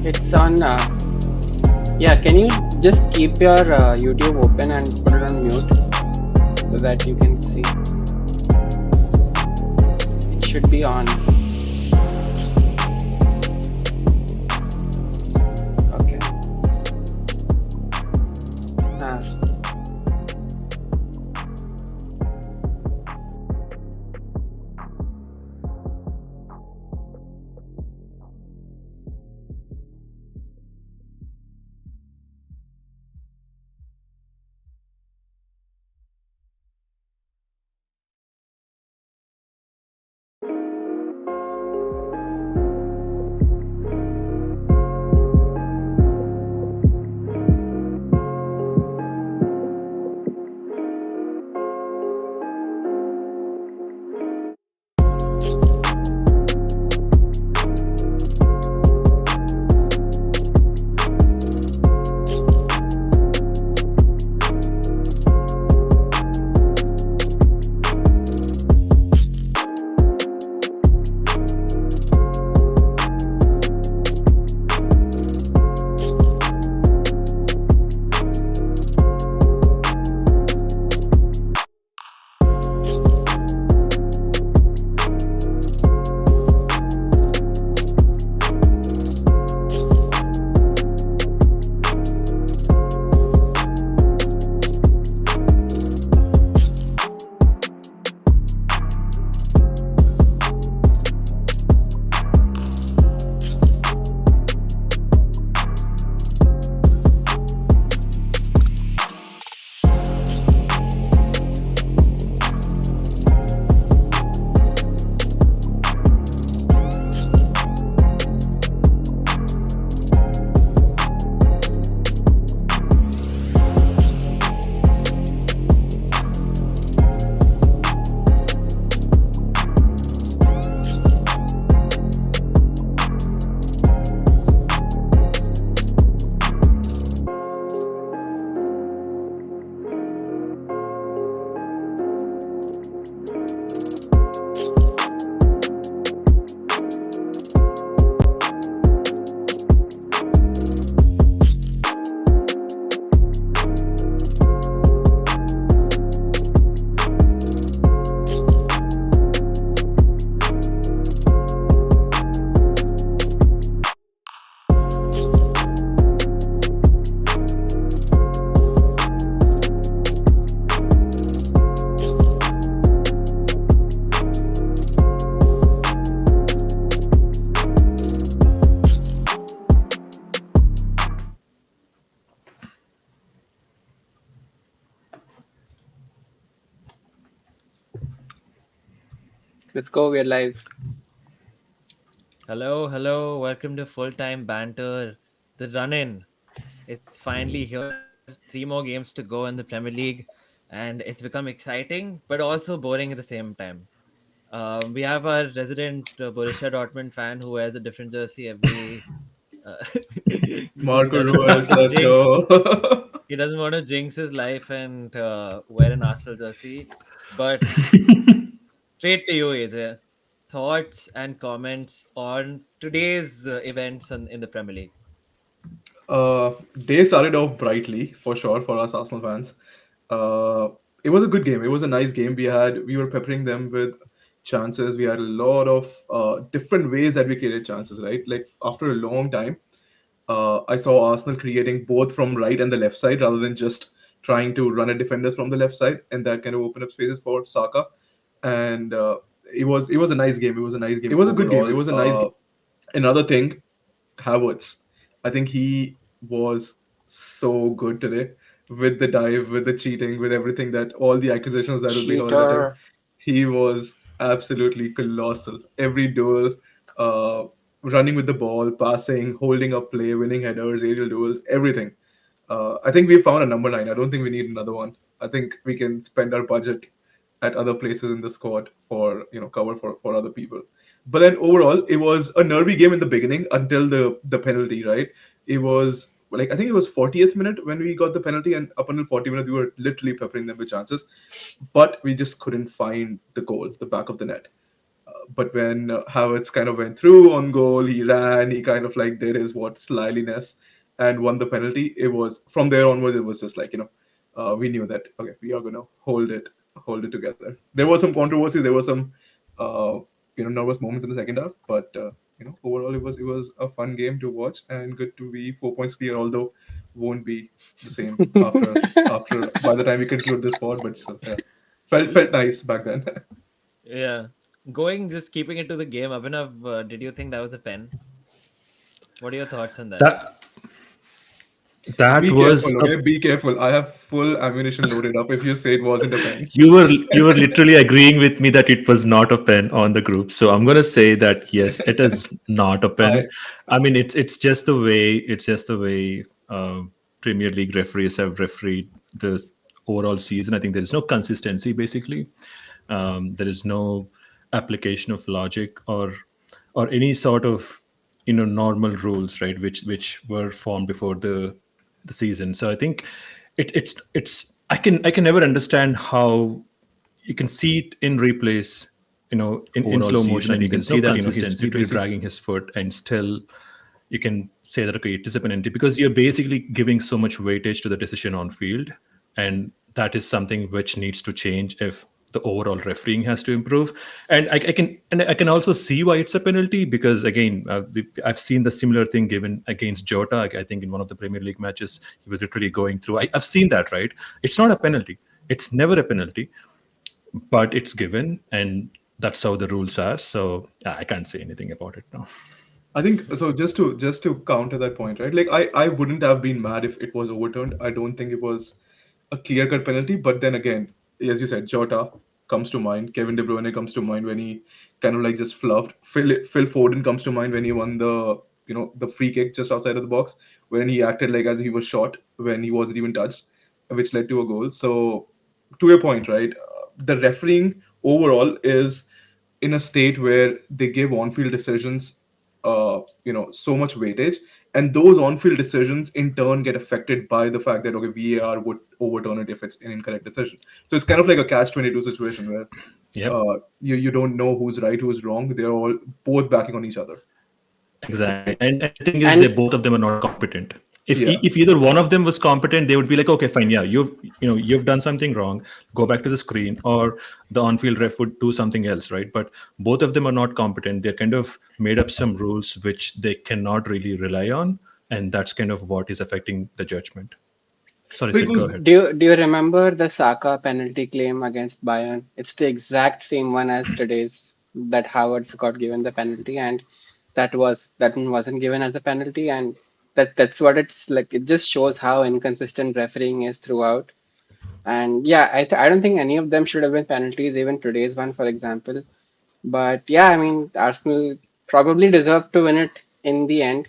It's on. Yeah, can you just keep your YouTube open and put it on mute so that you can see? It should be on. Okay. Ah. Let's go. We're live. Hello. Welcome to Full Time Banter. The run in. It's finally here. 3 more games to go in the Premier League, and it's become exciting but also boring at the same time. We have our resident Borussia Dortmund fan who wears a different jersey every. Uh, because he Marco doesn't want Ruiz, to let's jinx. go. He doesn't want to jinx his life and wear an Arsenal jersey. But straight to you, AJ. Thoughts and comments on today's events in the Premier League. They started off brightly for sure for us Arsenal fans. Uh, it was a good game. It was a nice game. We were peppering them with chances. We had a lot of different ways that we created chances. Right, like after a long time, I saw Arsenal creating both from right and the left side rather than just trying to run at defenders from the left side, and that kind of opened up spaces for Saka. And it was a nice game. It was a nice game It was a good game. It overall. was a nice game. Another thing, Havertz. I think he was so good today with the dive, with the cheating, with everything that all the accusations that will be hurled at him. Cheater. He was absolutely colossal. Every duel, uh, running with the ball, passing, holding up play, winning headers, aerial duels, everything. I think we found a number 9. I don't think we need another one. I think we can spend our budget at other places in the squad for cover for other people. But then overall, it was a nervy game in the beginning until the penalty. Right? It was like I think it was 40th minute when we got the penalty, and up until 40 minutes we were literally peppering them with chances, but we just couldn't find the goal, the back of the net. But when Havertz kind of went through on goal, he ran, he kind of like did his what slyliness and won the penalty. It was from there onwards, it was just like, we knew that okay, we are gonna hold it together. There was some controversy, there was some uh, nervous moments in the second half, but overall it was a fun game to watch and good to be 4 points clear, although won't be the same after by the time we conclude this pod, but still, yeah, felt nice back then. Yeah. Just keeping it to the game, Abhinav, did you think that was a pen? What are your thoughts on that? That that Be was careful, a, okay? Be careful. I have full ammunition loaded up if you say it wasn't a pen. you were literally agreeing with me that it was not a pen on the group. So I'm gonna say that yes, it is not a I pen. I mean, it's just the way Premier League referees have refereed the overall season. I think there is no consistency basically. There is no application of logic or any sort of normal rules, right, which were formed before the season. So I think it's I can never understand how you can see it in replays, in slow motion, and you can see that he's literally dragging his foot, and still you can say that okay, it is a penalty because you're basically giving so much weightage to the decision on field, and that is something which needs to change if the overall refereeing has to improve. And I can also see why it's a penalty because again, I've seen the similar thing given against Jota. I think in one of the Premier League matches, he was literally going through. I've seen that, right? It's not a penalty. It's never a penalty, but it's given, and that's how the rules are. So I can't say anything about it now. I think so. Just to counter that point, right? Like I wouldn't have been mad if it was overturned. I don't think it was a clear-cut penalty. But then again, as you said, Jota comes to mind. Kevin De Bruyne comes to mind when he kind of like just fluffed. Phil Foden comes to mind when he won the free kick just outside of the box when he acted like as he was shot when he wasn't even touched, which led to a goal. So to your point, right? The refereeing overall is in a state where they give on-field decisions, so much weightage, and those on-field decisions in turn get affected by the fact that okay, VAR would overturn it if it's an incorrect decision. So it's kind of like a catch-22 situation where Yep. you don't know who's right, who's wrong. They're all both backing on each other. Exactly. And the thing is, And both of them are not competent. Yeah. If either one of them was competent, they would be like, okay, fine, yeah, you've done something wrong, go back to the screen, or the on-field ref would do something else, right? But both of them are not competent. They're kind of made up some rules which they cannot really rely on, and that's kind of what is affecting the judgment. Sorry, Sid, go Because ahead. do you remember the Saka penalty claim against Bayern? It's the exact same one as today's that Havertz got given the penalty, and that one wasn't given as a penalty, and that's what it's like. It just shows how inconsistent refereeing is throughout. And yeah, I don't think any of them should have been penalties, even today's one, for example. But yeah, I mean, Arsenal probably deserved to win it in the end.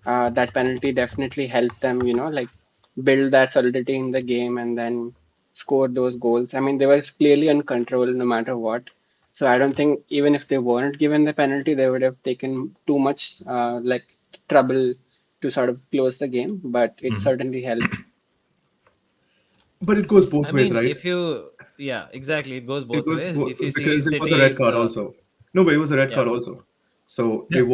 That penalty definitely helped them, like build that solidity in the game and then score those goals. I mean, they were clearly in control no matter what. So I don't think even if they weren't given the penalty, they would have taken too much like trouble to sort of close the game. But it Mhm. certainly helped. but it goes both I ways, mean, right? yeah, exactly. It goes It both was ways. If you see because it was a red City's, card also. No, but it was a red yeah. card also. So Yeah. it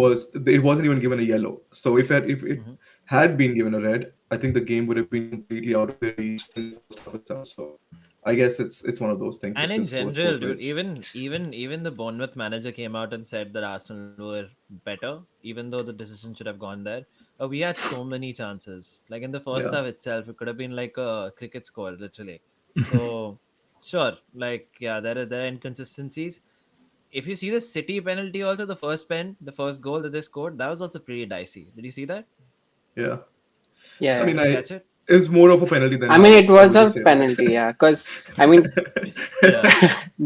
wasn't even given a yellow. So if it Mhm. had been given a red, I think the game would have been completely out of their reach in the first half itself. So I guess it's one of those things And just in because it goes general, both dude, ways. even the Bournemouth manager came out and said that Arsenal were better, even though the decision should have gone there. We had so many chances. Like in the first Yeah. half itself, it could have been like a cricket score, literally. So sure, like yeah, there are inconsistencies. If you see the City penalty, also the first goal that they scored, that was also pretty dicey. Did you see that? Yeah. I Yeah. mean, Did you catch it? it's more of a penalty than I mean, not. it I was would just a say penalty, yeah. Because, I mean, Yeah,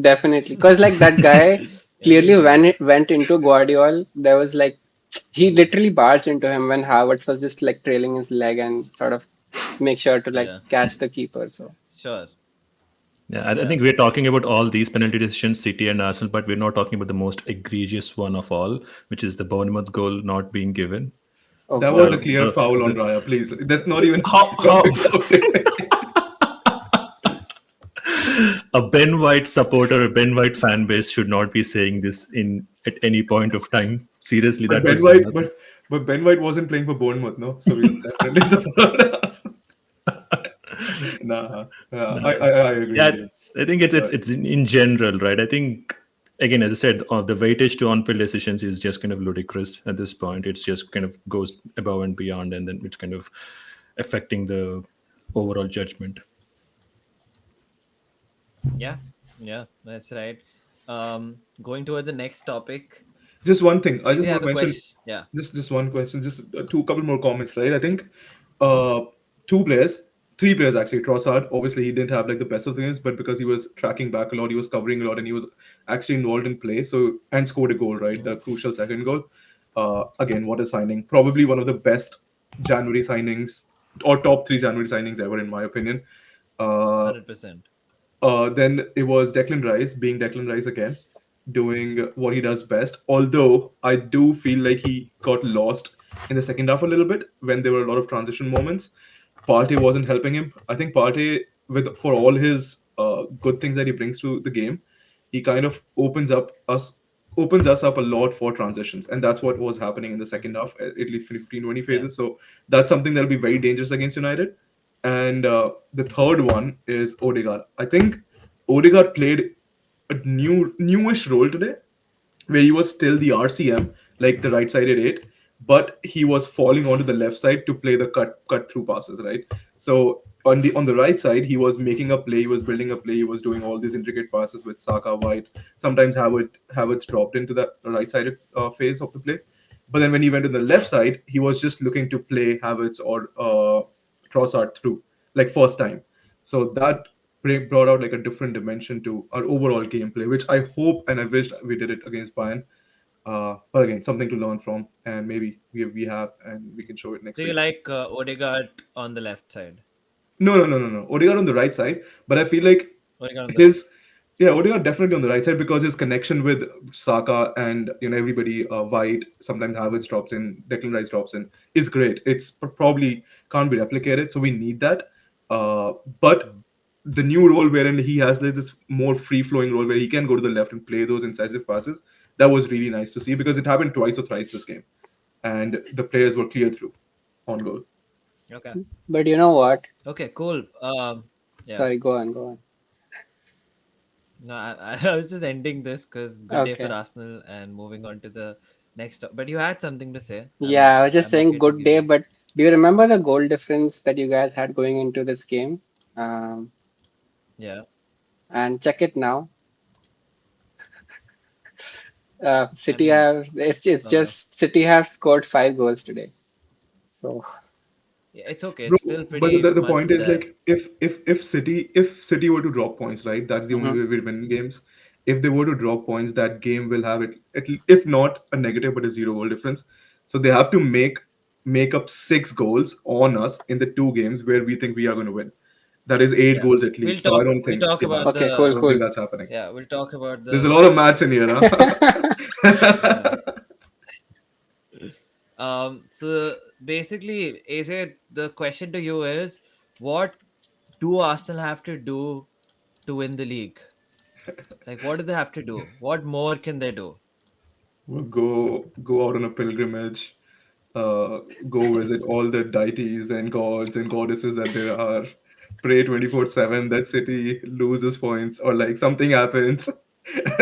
definitely. Because, like, that guy clearly, indeed. when it went into Guardiola, there was like, he literally barged into him when Havertz was just like trailing his leg and sort of make sure to like Yeah, catch the keeper. So, sure. Yeah, I Yeah. think we're talking about all these penalty decisions, City and Arsenal, but we're not talking about the most egregious one of all, which is the Bournemouth goal not being given. oh that was a God. The clear the, foul on the Raya. Please, that's not even how worth how talking. A Ben White supporter, a Ben White fan base should not be saying this in at any point of time. Seriously, But that Ben was White, nothing. but Ben White wasn't playing for Bournemouth, no. So we'll definitely support us. Nah, I agree with Yeah, you. I think it's in general, right? I think again, as I said, the weightage to on-field decisions is just kind of ludicrous at this point. It's just kind of goes above and beyond, and then it's kind of affecting the overall judgment. Yeah, yeah, that's right. Going towards the next topic. Just one thing. I just We want have to a mention. question. Yeah, Just one question. Just two couple more comments, right? I think uh, two players, three players actually. Trossard, obviously, he didn't have like the best of things, but because he was tracking back a lot, he was covering a lot, and he was actually involved in play. So and scored a goal, right? The crucial second goal. Again, what a signing! Probably one of the best January signings or top three January signings ever, in my opinion. Uh, 100%. then it was Declan Rice being Declan Rice again, doing what he does best. Although I do feel like he got lost in the second half a little bit when there were a lot of transition moments. Partey wasn't helping him. I think Partey, with for all his good things that he brings to the game, he kind of opens us up a lot for transitions, and that's what was happening in the second half, at least 15, 20 Yeah. phases. So that's something that'll be very dangerous against United. And the third one is Odegaard. I think Odegaard played a newish role today, where he was still the RCM, like the right-sided eight, but he was falling onto the left side to play the cut through passes, right? So on the right side, he was making a play, he was building a play, he was doing all these intricate passes with Saka, White. Sometimes Havertz dropped into the right-sided phase of the play, but then when he went to the left side, he was just looking to play Havertz or Trossard through, like first time. So that brought out like a different dimension to our overall gameplay, which I hope and I wish we did it against Bayern. But again, something to learn from, and maybe we have, and we can show it So next you week. like Odegaard on the left side, No. Odegaard on the right side, but I feel like Odegaard on the left. his yeah, Odegaard definitely on the right side because his connection with Saka and everybody, White, sometimes Havertz drops in, Declan Rice drops in, is great. It's probably can't be replicated, so we need that. But Mhm. the new role wherein he has like this more free flowing role where he can go to the left and play those incisive passes, that was really nice to see because it happened twice or thrice this game, and the players were clear through on goal. Okay. But you know what? Okay, cool. Yeah. Sorry, go on, go on. No, I was just ending this because good day for Okay. Arsenal and moving on to the next. But you had something to say. Yeah, I was just I'm saying okay to good give day, you. but do you remember the goal difference that you guys had going into this game? Um, Yeah. and check it now. I City mean, have it's uh, just City have scored 5 goals today. So yeah, it's okay. Bro, It's still but pretty the much point is there. like if City were to drop points, right? That's the only mhm. way we win games. If they were to drop points, that game will have if not a negative but a 0 goal difference. So they have to make up 6 goals on us in the 2 games where we think we are going to win. That is eight Yeah. goals at We'll least. So I talk. don't We think, talk yeah, about Okay, cool, I the. don't think cool. that's happening. Yeah, we'll talk about There's a the. lot of maths in here, Yeah. huh? So basically, AJ, the question to you is, what do Arsenal have to do to win the league? Like, what do they have to do? What more can they do? We'll go out on a pilgrimage, uh, go visit all the deities and gods and goddesses that there are. Pray 24/7 that City loses points or like something happens.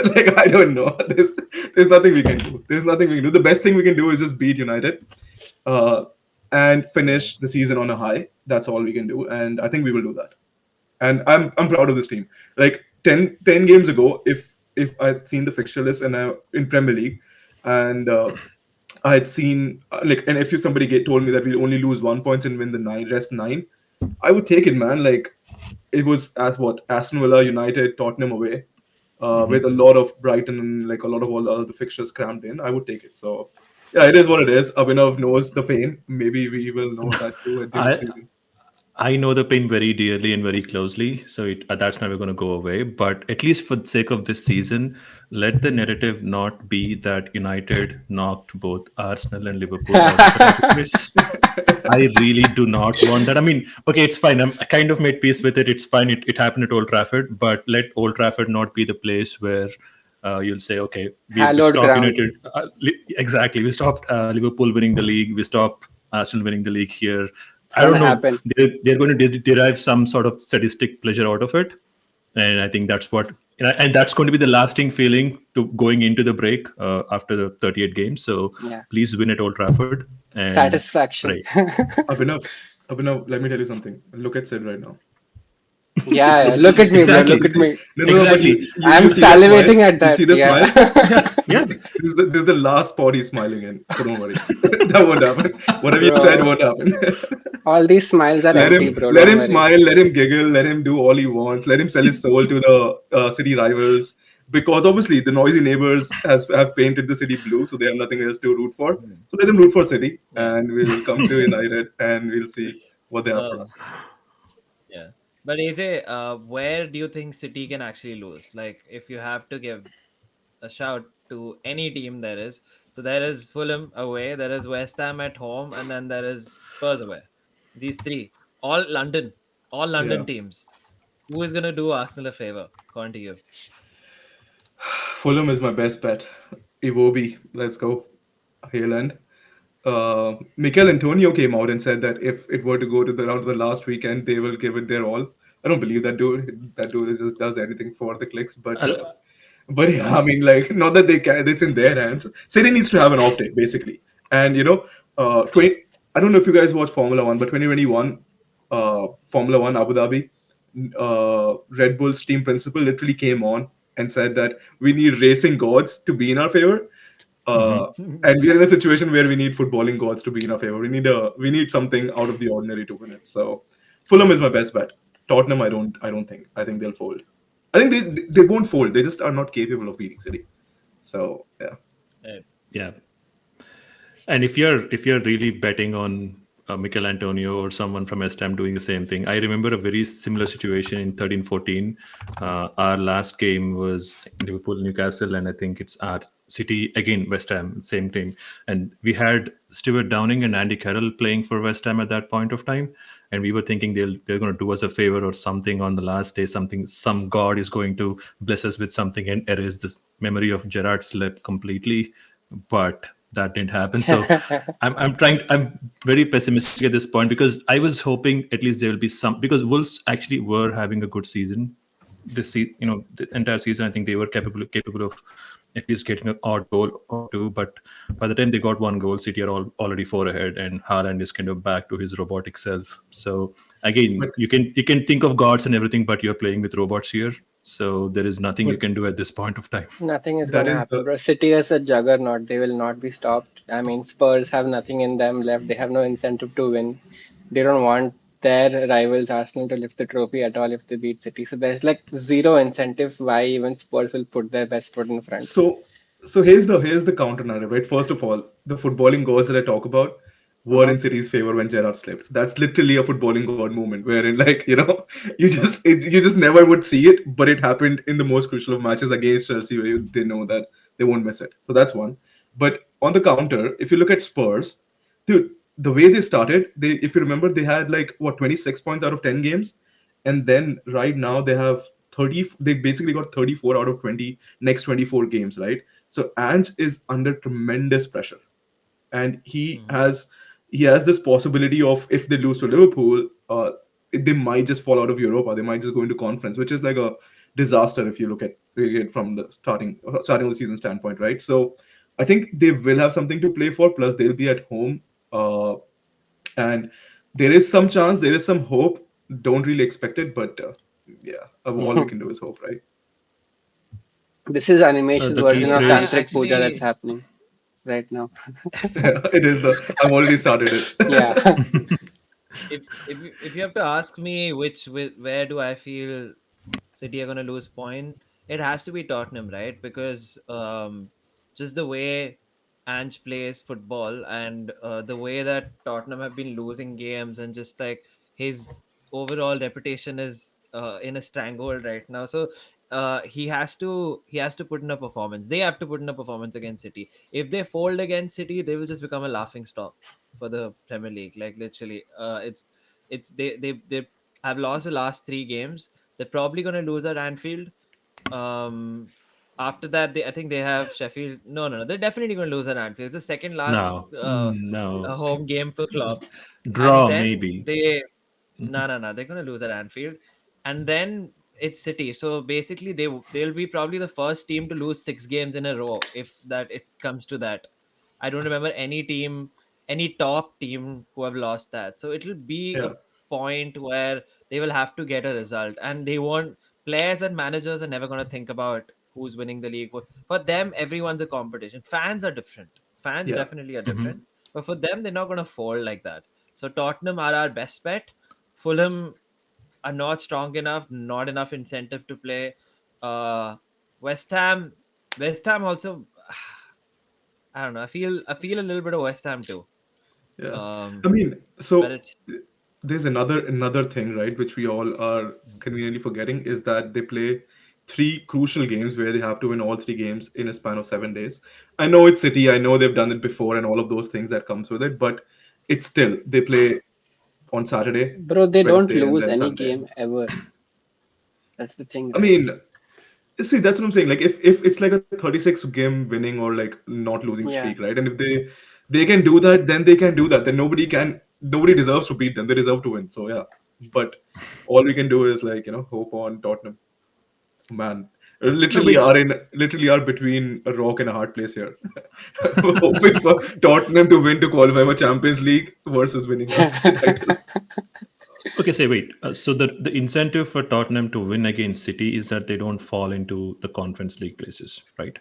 Like I don't know. There's nothing we can do. There's nothing we can do. The best thing we can do is just beat United, uh, and Yeah. finish the season on a high. That's all we can do, and I think we will do that. And I'm proud of this team. Like ten games ago, if I'd seen the fixture list and in Premier League, and I had seen like, and if you somebody told me that we'll only lose 1 point and win the rest nine, I would take it, man. Like it was as what Aston Villa, United, Tottenham away, with a lot of Brighton and like a lot of all the other fixtures crammed in. I would take it. So yeah, it is what it is. Abhinav knows the pain. Maybe we will know that too at the end of the I season. I know the pain very dearly and very closely, so that's never going to go away. But at least for the sake of this season, let the narrative not be that United knocked both Arsenal and Liverpool out of the race. I really do not want that. I mean, okay, it's fine. I kind of made peace with it. It's fine. It happened at Old Trafford, but let Old Trafford not be the place where you'll say, okay, we Hallowed stop ground. United. Exactly. We stopped Liverpool winning the league. We stopped Arsenal winning the league here. It's I don't gonna know. happen. They're going to derive some sort of sadistic pleasure out of it, and I think that's what, and that's going to be the lasting feeling to going into the break after the 38 games. So Yeah. please win at Old Trafford and Satisfaction. pray. Abhinav, Abhinav, let me tell you something. Look at Sid right now. Yeah, yeah. Look at me, bro. Exactly, Look at me. No, no, no, but exactly. I'm you see that smile? salivating at You see that. the Yeah. smile? Yeah, yeah. This is the last spot he's smiling in. So don't worry. That won't happen. Whatever you said Bro, won't happen. all these smiles are Let empty, him bro. let Don't him worry. smile, let him giggle, let him do all he wants, let him sell his soul to the city rivals. Because obviously the noisy neighbors have painted the city blue, so they have nothing else to root for. Mhm. So let them root for City, Yeah. and we'll come to United, and we'll see what they have for Uh, us. yeah. But AJ, where do you think City can actually lose? Like, if you have to give a shout to any team there is. So there is Fulham away, there is West Ham at home, and then there is Spurs away. These three, all London, all Yeah, London teams. Who is gonna do Arsenal a favor, according to you? Fulham is my best bet. Iwobi, let's go. Haaland. Mikel Antonio came out and said that if it were to go to the round of the last weekend, they will give it their all. I don't believe that dude. That dude just does anything for the clicks. But yeah, I mean, like, not that they can. It's in their hands. City needs to have an off day, basically. And 20. I don't know if you guys watch Formula One, but 2021, Formula One Abu Dhabi, Red Bull's team principal literally came on and said that we need racing gods to be in our favor. Uh, Mhm. and we are in a situation where we need footballing gods to be in our favor. We need something out of the ordinary to win it. So Fulham is my best bet. Tottenham, I don't think. I think they'll fold. I think they won't fold. They just are not capable of beating City. So yeah. Right. Yeah. And if you're really betting on Mikel Antonio or someone from West Ham doing the same thing, I remember a very similar situation in 13-14. Our last game was Liverpool Newcastle, and I think it's at City again West Ham, same team, and we had Stuart Downing and Andy Carroll playing for West Ham at that point of time, and we were thinking they're going to do us a favor or something on the last day, something some god is going to bless us with something and erase this memory of Gerrard Slip completely, but that didn't happen. So I'm very pessimistic at this point because I was hoping at least there will be some, because Wolves actually were having a good season the entire season. I think they were capable of at least getting an odd goal or two, but by the time they got one goal, City are already four ahead, and Haaland is kind of back to his robotic self. So again, But you can think of gods and everything, but you're playing with robots here, so there is nothing you but can do at this point of time. Nothing is that gonna is happen, the bro. City is a juggernaut. They will not be stopped. I mean, Spurs have nothing in them left. They have no incentive to win. They don't want their rivals Arsenal to lift the trophy at all if they beat City. So there's like zero incentive why even Spurs will put their best foot in front. so so here's the counter narrative, right? First of all, the footballing goals that I talk about were Uh-huh. in City's favor when Gerrard slipped. That's literally a footballing god moment wherein, like, you just never would see it, but it happened in the most crucial of matches against Chelsea where they know that they won't miss it. So that's one. But on the counter, if you look at Spurs, dude, the way they started, if you remember, they had like what 26 points out of 10 games, and then right now they have 30. They basically got 34 out of 20 next 24 games, right? So Ange is under tremendous pressure, and Mhm. he has this possibility of, if they lose to Liverpool, they might just fall out of Europa. They might just go into conference, which is like a disaster if you look at it from the starting of the season standpoint, right? So I think they will have something to play for. Plus, they'll be at home, and there is some chance, there is some hope. Don't really expect it, but yeah, all we can do is hope, right? This is animation The key version of I Tantric phrase. Puja that's actually, happening right now. It is the. I've already started Yeah. it. if you have to ask me where do I feel City are going to lose point, it has to be Tottenham, right? Because just the way Ange plays football and the way that Tottenham have been losing games and just like his overall reputation is in a stranglehold right now. So he has to put in a performance. They have to put in a performance against City. If they fold against City, they will just become a laughing stock for the Premier League. Like literally, it's they have lost the last three games. They're probably gonna lose at Anfield. Um, After that, I think they have Sheffield. No. They're definitely gonna lose at Anfield. It's the second last No, no. home game for Klopp, and Draw then maybe. they Mhm. no. They're gonna lose at Anfield, and then it's City. So basically, they'll be probably the first team to lose six games in a row if that it comes to that. I don't remember any team, any top team who have lost that. So it'll be a Yeah, point where they will have to get a result, and they won't. Players and managers are never gonna think about who's winning the league. For them, everyone's a competition. Fans are different. Fans yeah, definitely are different, Mhm. but for them, they're not gonna fold like that. So Tottenham are our best bet. Fulham are not strong enough, not enough incentive to play. Uh, West Ham, West Ham also. I don't know. I feel a little bit of West Ham too. yeah. I Um, mean, but so it's there's another thing, right, which we all are conveniently forgetting is that they play three crucial games where they have to win all three games in a span of 7 days. I know it's City, I know they've done it before and all of those things that comes with it, but it's still they play on Saturday, Bro, they don't Wednesday, and lose then any Sunday. game ever. That's the thing, I right? mean, see, that's what I'm saying. Like, if it's like a 36 game winning or like not losing streak, Yeah. right? And if they can do that, then they can do that. Then nobody deserves to beat them. They deserve to win. So yeah. But all we can do is like hope on Tottenham. Man, No, wait. literally are between a rock and a hard place here. Hoping for Tottenham to win to qualify for Champions League versus winning us the title. Okay, say wait. So the incentive for Tottenham to win against City is that they don't fall into the Conference League places, right?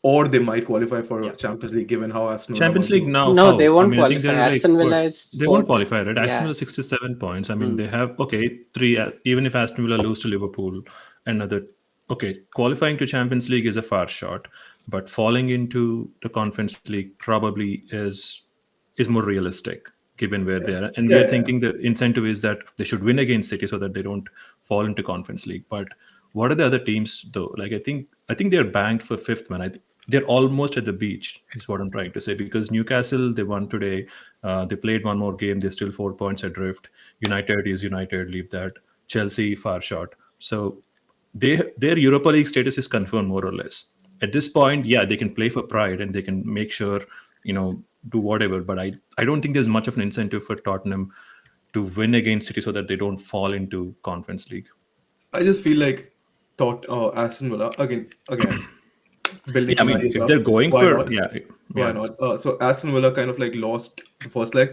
Or they might qualify yeah. for Champions League given how Aston Villa Champions might League do. now, No, they how? I won't mean, I think qualify. they're like Aston what? Villa is They won't fourth. qualify, right? Aston Yeah. Villa 67 points. I mean, Hmm. they have okay three. Even if Aston Villa lose to Liverpool, another okay qualifying to Champions League is a far shot, but falling into the Conference League probably is more realistic given where Yeah, they are. And we yeah, are yeah. thinking the incentive is that they should win against City so that they don't fall into Conference League. But what are the other teams though? Like I think they're banked for fifth, man. They're almost at the beach, is what I'm trying to say. Because Newcastle, they won today. They played one more game. They're still 4 points adrift. United is United. Leave that. Chelsea far short. So their Europa League status is confirmed more or less. At this point, yeah, they can play for pride and they can make sure do whatever. But I don't think there's much of an incentive for Tottenham to win against City so that they don't fall into Conference League. I just feel like Aston Villa again building Yeah, I mean, scenarios if up. they're going Why for not? yeah, Why yeah. not? So Aston Villa kind of like lost the first leg.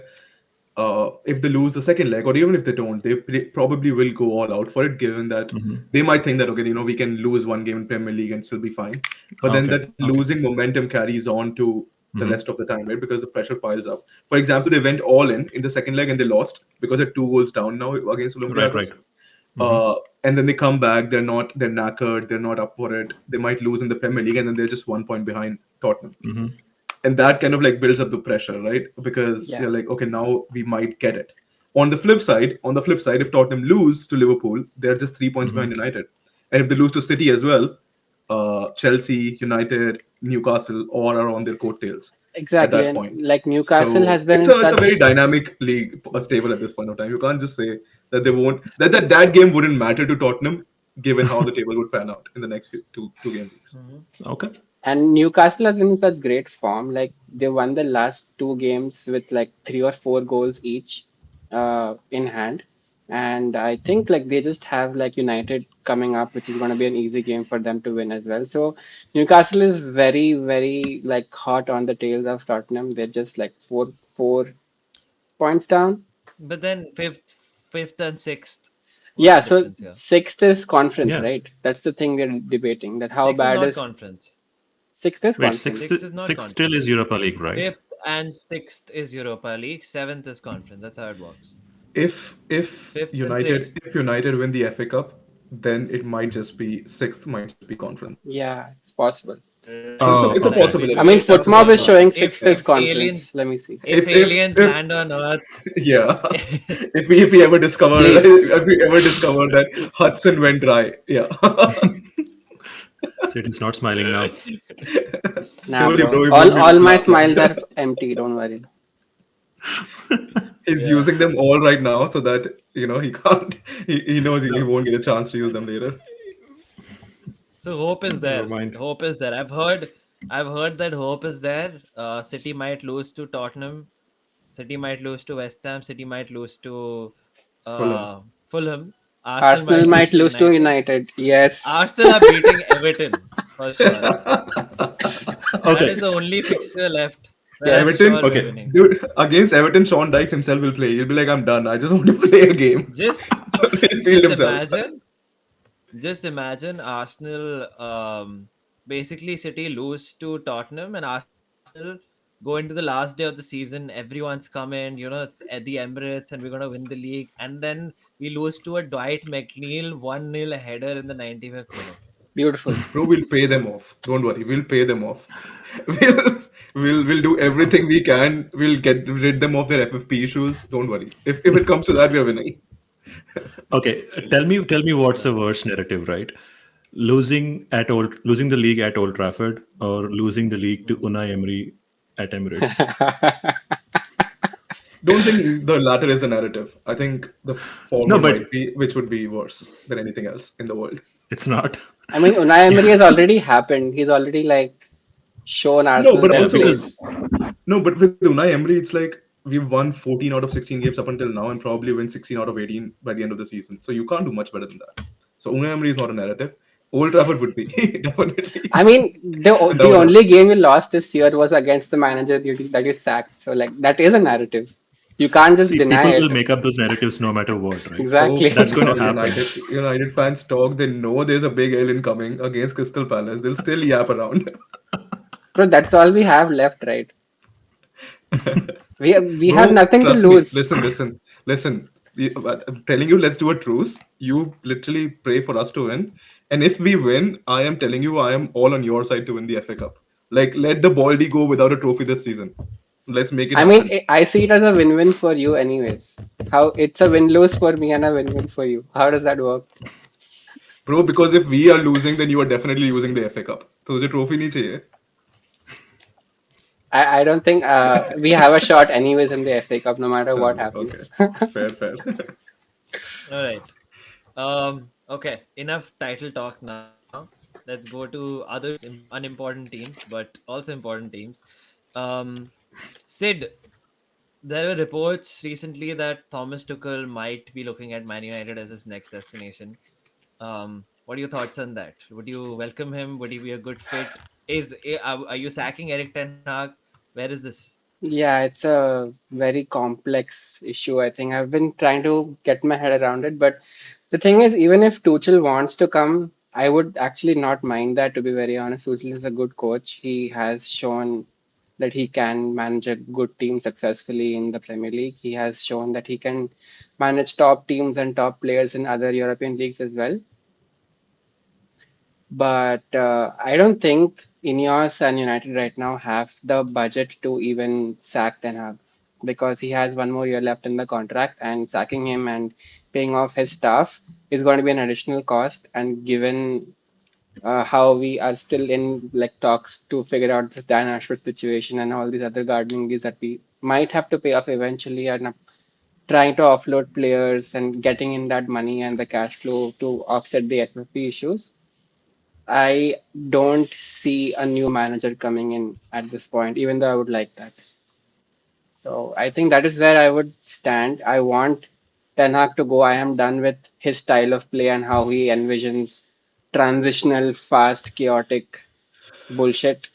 If they lose the second leg, or even if they don't, probably will go all out for it, given that Hmm. they might think that okay, we can lose one game in Premier League and still be fine. But then Okay, that okay. losing momentum carries on to the Hmm. rest of the time, right? Because the pressure piles up. For example, they went all in the second leg and they lost because they're 2 goals down now against Right, right. Olympiacos. Hmm. And then they come back, they're knackered, they're not up for it. They might lose in the Premier League, and then they're just 1 point behind Tottenham. Hmm. And that kind of like builds up the pressure, right? Because Yeah. they're like, okay, now we might get it. On the flip side, if Tottenham lose to Liverpool, they're just 3 points Hmm. behind United. And if they lose to City as well, Chelsea, United, Newcastle, all are on their coattails at Exactly. that And point. like Newcastle So has been it's in a very such. dynamic league, stable at this point of time. You can't just say that they won't that game wouldn't matter to Tottenham, given how the table would pan out in the next two game weeks. Mhm. Okay. And Newcastle has been in such great form. Like they won the last two games with like three or four goals each in hand. And I think like they just have like United coming up, which is going to be an easy game for them to win as well. So Newcastle is very, very like hot on the tails of Tottenham. They're just like four points down. But then fifth and sixth, what's Yeah, the so difference here? sixth is conference, Yeah. right? That's the thing we're debating. That how Sixth is bad not is conference. sixth is Wait, sixth, conference. Sixth is not sixth still conference. is Europa League, right? Fifth and sixth is Europa League. Seventh is conference. That's how it works. If Fifth and United sixth. if United win the FA Cup, then it might just be sixth, might just be conference. Yeah, it's possible. So it's a, Oh, it's a That okay. will be I possibility. mean, very tough It's a to FootMob is answer. showing possibility. sixth Yeah. is conference. Let me see. If If aliens if land on Earth, yeah, if we ever discover Please. if we ever discover that Hudson went dry, yeah. Sid is not smiling now. Nah, Told you, bro, bro. we won't be able All to my laugh long. smiles are empty. Don't worry. He's Yeah. using them all right now so that he can't. He knows he won't get a chance to use them later. So hope is Never there. mind. Hope is there. I've heard that hope is there. City might lose to Tottenham. City might lose to West Ham. City might lose to Fulham. Fulham. Arsenal Arsenal might lose might to lose to United. United. Yes. Arsenal are beating Everton for sure. That is Okay. the only So, fixture left where I'm Yes. Everton, sure we're okay. winning. dude, against Everton, Sean Dykes himself will play. He'll be like, I'm done. I just want to play a game. Just So he'll field just himself. imagine Just imagine Arsenal, basically City lose to Tottenham and Arsenal go into the last day of the season. Everyone's coming, it's at the Emirates and we're going to win the league. And then we lose to a Dwight McNeil 1-0 header in the 95th minute. Beautiful. Bro, we'll pay them off. Don't worry, we'll pay them off. We'll we'll do everything we can. We'll get rid them of their FFP issues. Don't worry. If it comes to that, we're winning. Okay. Tell me what's the worst narrative, right? Losing the league at Old Trafford, or losing the league to Unai Emery at Emirates. Don't think the latter is the narrative. I think the No, former but might be, which would be worse than anything else in the world. it's not. I mean, Unai Emery Yeah. has already happened. He's already like shown No, Arsenal but their Yeah, also because place. no, but with Unai Emery, it's like we've won 14 out of 16 games up until now, and probably win 16 out of 18 by the end of the season. So you can't do much better than that. So Unai Emery is not a narrative. Old Trafford would be I definitely, mean, and that the would only happen. game you lost this year was against the manager that you sacked. So like that is a narrative. You can't just see, deny people will it. make up those narratives no matter what, right? Bro, That's Exactly. going to how happen. United fans talk, they know there's a big alien coming against Crystal Palace. They'll still yap around. Bro, that's all we have left, right? We have Bro, nothing to trust me. lose. Listen. I'm telling you, let's do a truce. You literally pray for us to win. And if we win, I am telling you, I am all on your side to win the FA Cup. Like, let the Baldy go without a trophy this season. Let's make it I mean, happen. I see it as a win-win for you, anyways. How it's a win-lose for me and a win-win for you. How does that work? Bro, because if we are losing, then you are definitely losing the FA Cup. तो तुझे trophy नहीं चाहिए. I don't think we have a shot anyways in the FA Cup, no matter what Chalo, okay. happens. Fair. All right. Okay. Enough title talk now. Let's go to other unimportant teams, but also important teams. Um, Sid, there were reports recently that Thomas Tuchel might be looking at Man United as his next destination. What are your thoughts on that? Would you welcome him? Would he be a good fit? Are you sacking Eric Ten Hag? Where is this? Yeah, it's a very complex issue. I think I've been trying to get my head around it, but the thing is, even if Tuchel wants to come, I would actually not mind that, to be very honest. Tuchel is a good coach. He has shown that he can manage a good team successfully in the Premier League. He has shown that he can manage top teams and top players in other European leagues as well. But I don't think Ineos and United right now have the budget to even sack Ten Hag because he has one more year left in the contract, and sacking him and paying off his staff is going to be an additional cost. And given how we are still in like talks to figure out this Dan Ashworth situation and all these other gardening leagues that we might have to pay off eventually, and trying to offload players and getting in that money and the cash flow to offset the FFP issues. I don't see a new manager coming in at this point, even though I would like that. So I think that is where I would stand. I want Ten Hag to go. I am done with his style of play and how he envisions transitional, fast, chaotic bullshit.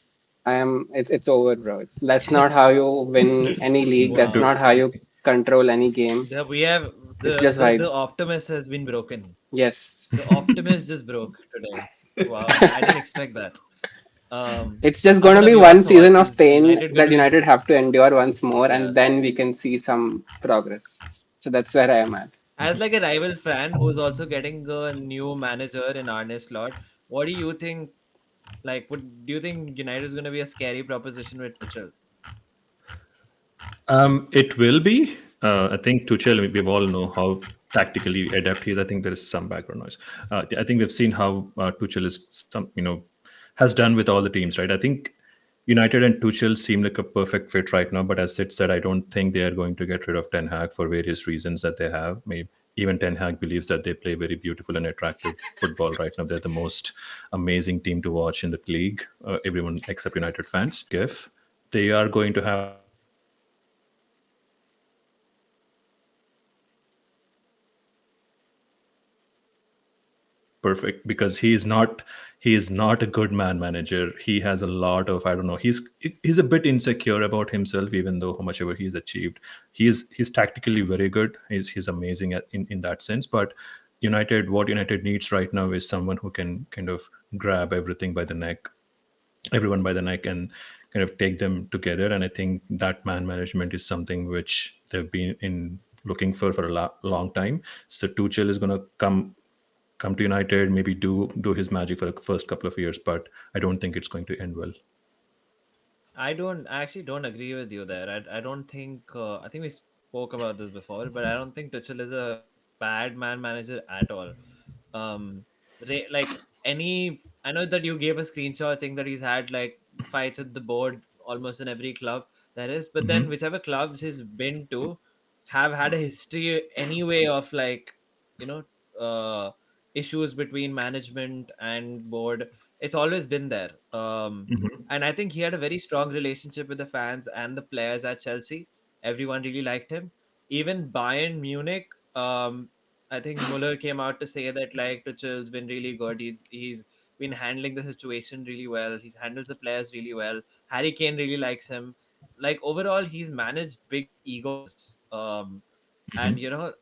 It's over, bro. That's not how you win any league. That's Wow. not how you control any game. We have It's the, just the the vibes. optimist has been broken. Yes. The optimist just broke today. Wow, I didn't expect that. It's just going to Abhinav, be your one season thoughts? of Is pain United going that to be? United have to endure once more, Yeah. and then we can see some progress. So that's where I am at. As like a rival fan who's also getting a new manager in Arne Slot, what do you think? Like, do you think United is going to be a scary proposition with Tuchel? It will be. I think Tuchel, we all know how tactically adept he is. I think there is some background noise. I think we've seen how Tuchel is has done with all the teams, right? I think United and Tuchel seem like a perfect fit right now, but as Sid said, I don't think they are going to get rid of Ten Hag for various reasons that they have. Maybe even Ten Hag believes that they play very beautiful and attractive football right now. They're the most amazing team to watch in the league. Everyone except United fans. If they are going to have perfect because he is not a good man manager. He has a lot of, I don't know, he's a bit insecure about himself, even though how much ever he's achieved. He's tactically very good. He's amazing in that sense. But what United needs right now is someone who can kind of grab everyone by the neck and kind of take them together. And I think that man management is something which they've been in looking for a long time. So Tuchel is going to come to United, maybe do his magic for the first couple of years, but I don't think it's going to end well. I actually don't agree with you there. I don't think I think we spoke about this before, but I don't think Tuchel is a bad man manager at all. Like any, I know that you gave a screenshot saying that he's had like fights at the board almost in every club there is, but then Hmm. whichever clubs he's been to have had a history anyway of like, you know, uh, issues between management and board. It's always been there. Hmm. And I think he had a very strong relationship with the fans and the players at Chelsea. Everyone really liked him. Even Bayern Munich, I think Muller came out to say that like Tuchel's been really good. He's been handling the situation really well. He handles the players really well. Harry Kane really likes him. Like overall, he's managed big egos. And Hmm. you know,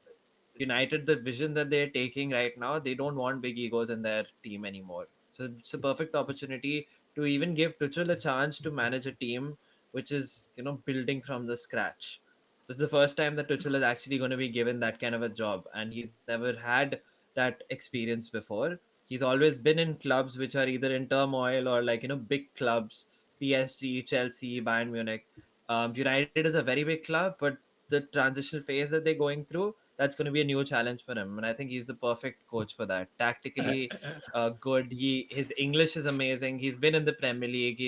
United, the vision that they're taking right now, they don't want big egos in their team anymore. So it's a perfect opportunity to even give Tuchel a chance to manage a team which is, you know, building from the scratch. It's the first time that Tuchel is actually going to be given that kind of a job, and he's never had that experience before. He's always been in clubs which are either in turmoil or like, you know, big clubs, PSG, Chelsea, Bayern Munich. United is a very big club, but the transitional phase that they're going through, that's going to be a new challenge for him. And I think he's the perfect coach for that. Tactically, good. His English is amazing. He's been in the Premier League.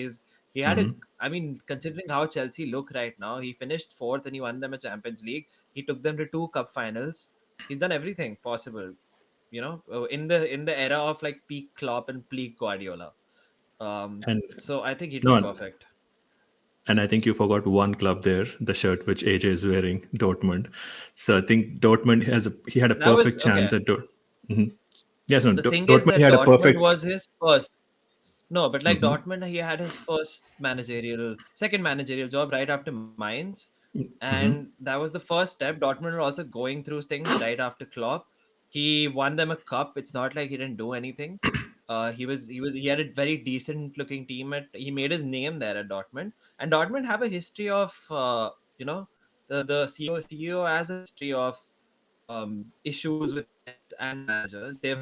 He had a. Hmm. I mean, considering how Chelsea look right now, he finished fourth and he won them a Champions League. He took them to two cup finals. He's done everything possible. You know, in the era of like peak Klopp and peak Guardiola. And So I think he'd be no, perfect. and I think you forgot one club there, the shirt which AJ is wearing, Dortmund. So I think Dortmund he had a That was perfect chance okay. at Dortmund. Hmm. Yes, no, The thing is Dortmund he that had a Dortmund perfect. was his first. No, but like Hmm. Dortmund, he had his second managerial job right after Mainz, Hmm. and that was the first step. Dortmund were also going through things right after Klopp. He won them a cup. It's not like he didn't do anything. He had a very decent looking team at. He made his name there at Dortmund, and Dortmund have a history of you know, the CEO has a history of issues with players and managers. They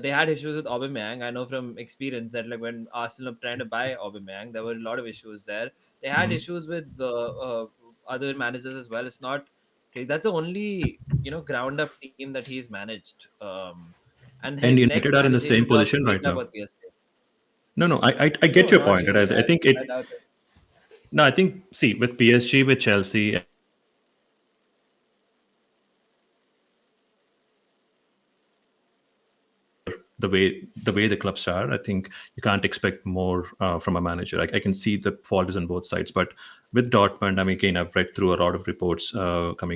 had issues with Aubameyang. I know from experience that like when Arsenal were trying to buy Aubameyang, there were a lot of issues there. They had Hmm. issues with other managers as well. It's not that's the only, you know, ground up team that he's managed. And And his next United are in the managerial same job position could be right club now. or PSG. No, no, I get No, your not point. really. Right? I think I it. doubt it. No, I think see with PSG, with Chelsea, the way the clubs are, I think you can't expect more from a manager. I can see the fault is on both sides, but with Dortmund, I mean, again, I've read through a lot of reports coming from the Dortmund because they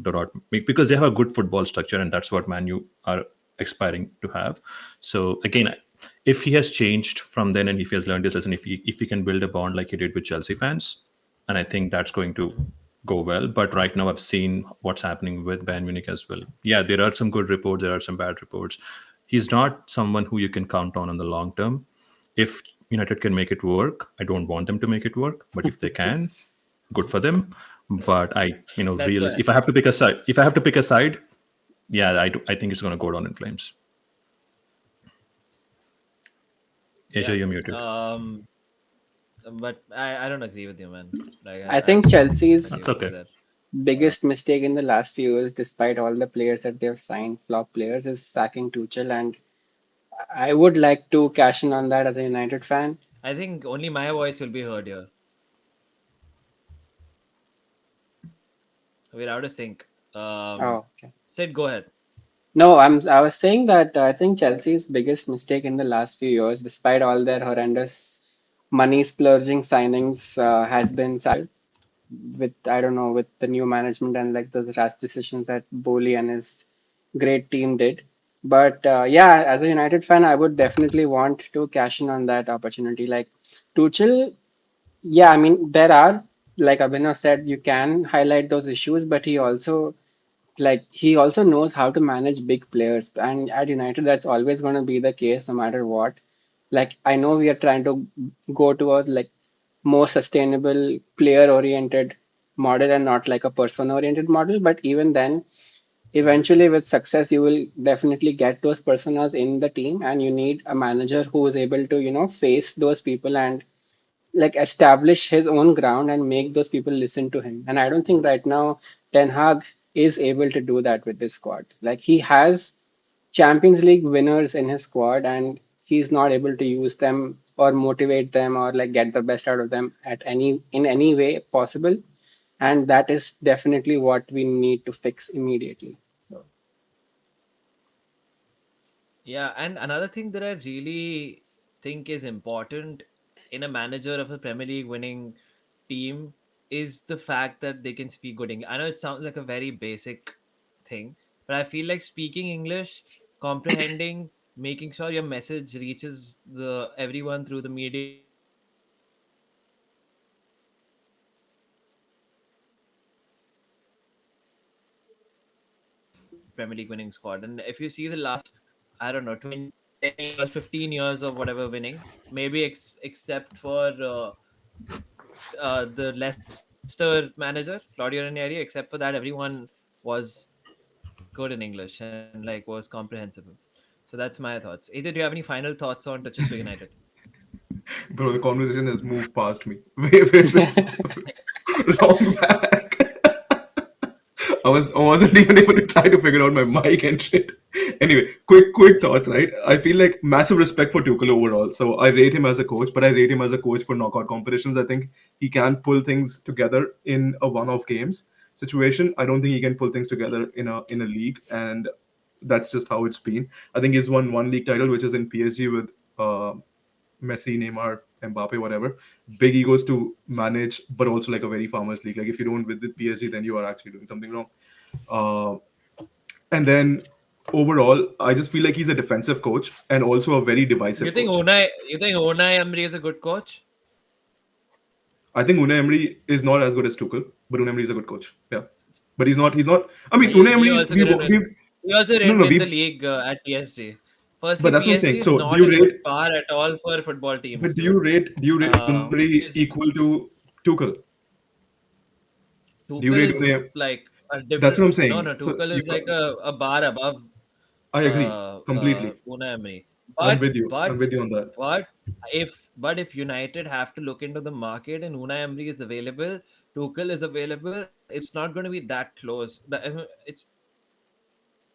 have a good football structure, and that's what Man U are aspiring to have. So again, if he has changed from then, and if he has learned his lesson, if he can build a bond like he did with Chelsea fans, and I think that's going to Mhm. go well. But right now, I've seen what's happening with Bayern Munich as well. Yeah, there are some good reports, there are some bad reports. He's not someone who you can count on in the long term. If United can make it work, I don't want them to make it work, but if they can, good for them. But That's why. if I have to pick a side, yeah, I think it's going to go down in flames. Asia, Yeah. you're muted. But I don't agree with you, man. Like I I think don't Chelsea's agree That's with you okay. there. biggest mistake in the last few years, despite all the players that they've signed, flop players, is sacking Tuchel. And I would like to cash in on that as a United fan. I think only my voice will be heard here. We're out of sync. Oh, okay. Sid, go ahead. No, I was saying that I think Chelsea's biggest mistake in the last few years, despite all their horrendous money splurging signings, has been with I don't know with the new management and like those rash decisions that Boli and his great team did. But yeah, as a United fan, I would definitely want to cash in on that opportunity. Like Tuchel, yeah, I mean there are like Abhinav said, you can highlight those issues, but he also knows how to manage big players. And at United, that's always going to be the case, no matter what. Like I know we are trying to go towards like more sustainable player oriented model and not like a person oriented model, but even then eventually with success you will definitely get those personas in the team, and you need a manager who is able to face those people and like establish his own ground and make those people listen to him. And I don't think right now Ten Hag is able to do that with this squad. Like he has Champions League winners in his squad, and he's not able to use them or motivate them or like get the best out of them at any way possible. And that is definitely what we need to fix immediately. So Yeah, and another thing that I really think is important in a manager of a Premier League winning team is the fact that they can speak good English. I know it sounds like a very basic thing, but I feel like speaking English, comprehending, making sure your message reaches the everyone through the media is really important in a Premier League winning squad. And if you see the last, I don't know, 10 years, 15 years of whatever winning, maybe except for the Leicester manager, Claudio Ranieri, except for that, everyone was good in English and like was comprehensible. So that's my thoughts. Either do you have any final thoughts on Tuchel to United? Bro, the conversation has moved past me. Way long back. I wasn't even able to try to figure out my mic and shit. Anyway, quick thoughts, right? I feel like massive respect for Tuchel overall. So I rate him as a coach, but I rate him as a coach for knockout competitions. I think he can pull things together in a one-off games situation. I don't think he can pull things together in a league, and that's just how it's been. I think he's won one league title, which is in PSG with Messi, Neymar, Mbappe, whatever. Big egos to manage, but also like a very farmers league. Like if you don't win with PSG, then you are actually doing something wrong. Uh, and then overall, I just feel like he's a defensive coach and also a very divisive coach. You think Unai Emery is a good coach? I think Unai Emery is not as good as Tuchel, but Unai Emery is a good coach. Yeah, but he's not. He's not. I mean, He Unai he Emery. also didn't win. We've He also no, didn't no. win the We've. league at PSG. But Firstly, that's what I'm PSG saying. is So not a good bar at all for football teams, but do dude. you rate Unai Which Emery is equal to Tuchel? Do you Tuchel rate is Unai? like a That's different. what I'm No, saying. no, So Tuchel you. is like a bar above I agree completely. Unai Emery. I'm But with you. I'm but with you on that. but if United have to look into the market and Unai Emery is available, Tuchel is available, it's not going to be that close. It's not going to be that close.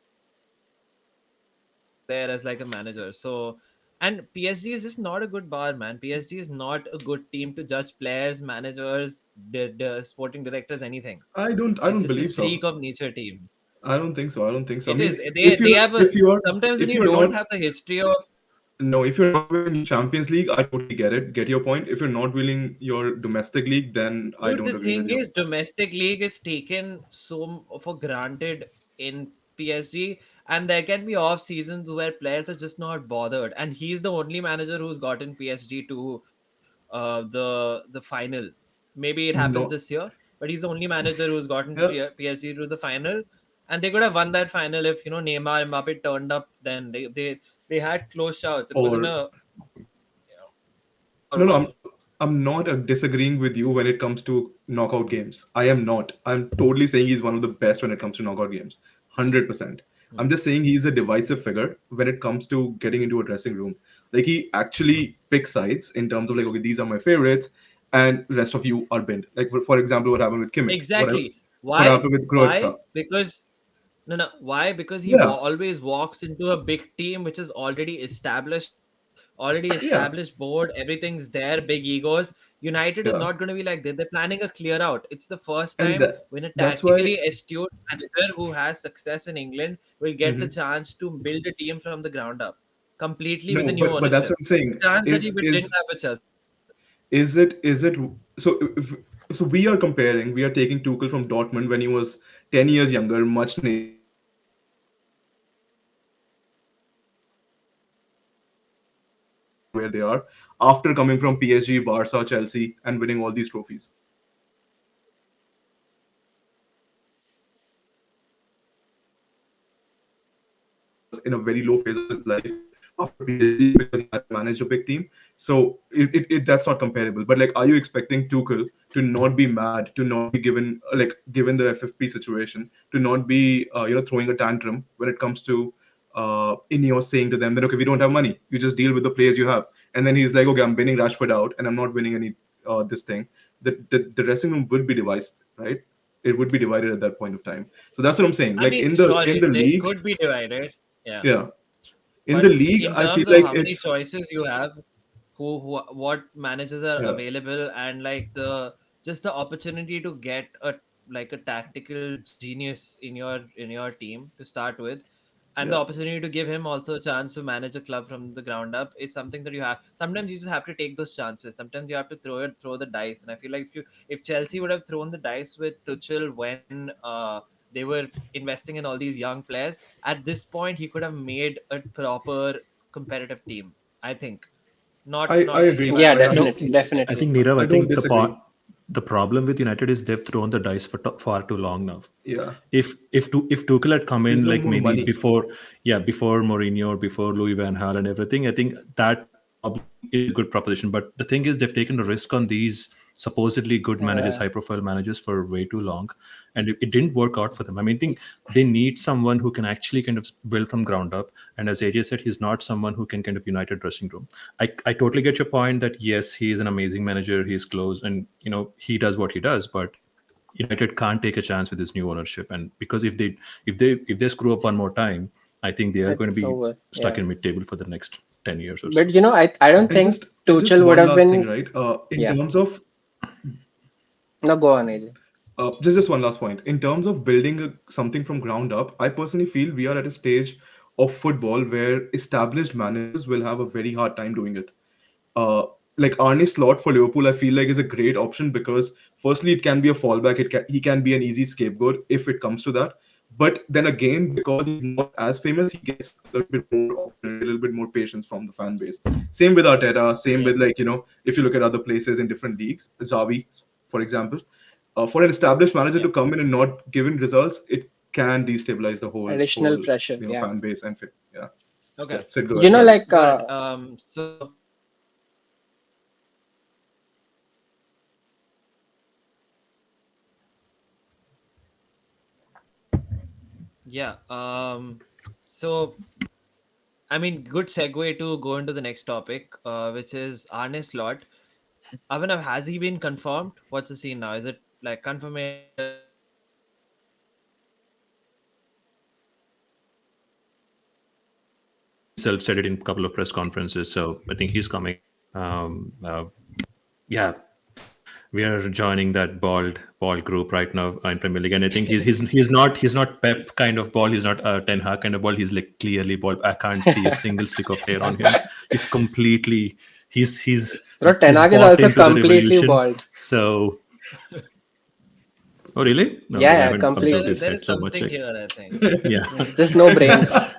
Tuchel is just not going to be there as like a manager. So, and PSG is just not a good bar, man. PSG is not a good team to judge players, managers, the sporting directors, anything. I It's don't just a believe so. freak of nature team. I don't think so. I don't think so. I It mean, is. They have a sometimes when if you you're don't not have the history of no, if you're not winning Champions League, I totally get it. Get your point. If you're not winning your domestic league, then I dude, don't the agree with thing you. is, domestic league is taken for granted in PSG, and there can be off seasons where players are just not bothered. And he's the only manager who's gotten PSG to the final. Maybe it happens this No, year, but he's the only manager who's gotten yeah, PSG to the final, and they could have won that final if Neymar and Mbappe turned up. Then they had close shouts. It wasn't or a or no, no, what? I'm not disagreeing with you when it comes to knockout games. I am not. I'm totally saying he's one of the best when it comes to knockout games. 100%. I'm just saying he's a divisive figure when it comes to getting into a dressing room. Like he actually picks sides in terms of like, okay, these are my favorites, and rest of you are bent. Like for example, what happened with Kimmich, Exactly. what Why? happened with Why? Krochka. No, no. Why? Because he Yeah, always walks into a big team which is already yeah, established board. Everything's there, big egos. United is yeah. not going to be like that. They're planning a clear out. It's the first And time when a that's why. tactically astute manager who has success in England will get the Mhm. chance to build a team from the ground up, completely with No, the new but that's ownership. what I'm saying. A chance that he Is didn't is have with Chelsea. is it so if, so we are comparing, we are taking Tuchel from Dortmund when he was 10 years younger, much nastier, where they are after coming from PSG, Barca, Chelsea, and winning all these trophies. Was in a very low phase of his life after PSG because he hadn't managed a big team. So that's not comparable. But like, are you expecting Tuchel to not be mad, to not be given like given the FFP situation, to not be throwing a tantrum when it comes to Ineos saying to them that okay, we don't have money, you just deal with the players you have, and then he's like, okay, I'm winning Rashford out, and I'm not winning any this thing. The dressing room would be divided, right? It would be divided at that point of time. So that's what I'm saying. I Like mean, in the sure, in the they league, could be divided. Yeah. yeah, in the But league, in I feel terms of like how many it's choices you have, who what managers are yeah, available, and like the just the opportunity to get a like a tactical genius in your team to start with, and the yeah. opportunity to give him also a chance to manage a club from the ground up is something that you have. Sometimes you just have to take those chances. Sometimes you have to throw the dice. And I feel like if Chelsea would have thrown the dice with Tuchel when they were investing in all these young players, at this point he could have made a proper competitive team. I think I not agree. Yeah, relying on No, definitely, Chelsea's I definitely. success. think Nirav, I I don't think disagree. the problem with United is they've thrown the dice for far too long now. Yeah, If Tuchel had come there's in no like more maybe money. before, yeah, before Mourinho or before Louis van Gaal and everything, I think that probably is a good proposition. But the thing is, they've taken a risk on these supposedly good managers, Uh, high-profile managers for way too long, and it didn't work out for them. I mean, I think they need someone who can actually kind of build from ground up. And as AJ said, he's not someone who can kind of unite a dressing room. I totally get your point that yes, he is an amazing manager, he's close, and he does what he does, but United can't take a chance with this new ownership, and because if they screw up one more time, I think they are going to it's be over. stuck Yeah. in mid-table for the next 10 years or But so. I don't think And just Tuchel would one have last thing, been. right? In Yeah. terms of No, go on, AJ. just one last point. In terms of building something from ground up, I personally feel we are at a stage of football where established managers will have a very hard time doing it. uh, like Arne Slot for Liverpool, I feel like is a great option because firstly, it can be a fallback. He can be an easy scapegoat if it comes to that. But then again, because he's not as famous, he gets a little bit more opportunity, a little bit more patience from the fan base. Same with Arteta. Same Yeah. with like if you look at other places in different leagues, Xavi, for example, for an established manager Yeah. to come in and not giving results, it can destabilize the whole Additional pressure. Yeah. fan base and yeah. Yeah, Okay. so go You ahead. know, Sorry. like, Got it. So yeah. So I mean, good segue to go into the next topic, which is Arne Slot. Avanav, has he been confirmed? What's the scene now? Is it like confirmation? Is it He himself said it in a couple of press conferences, so I think he's coming. Um, uh, yeah, we are joining that ball group right now in Premier League, and I think he's not Pep kind of ball. He's not Ten Hag kind of ball. He's like clearly ball. I can't see a single stick of hair on him. He's completely he's bro, Ten he's Hag is bought also into the completely revolution. bald. So, oh really? No, Yeah, I yeah, haven't observed completely. his there head is so much. something Like, here, I think. yeah. Just no brains.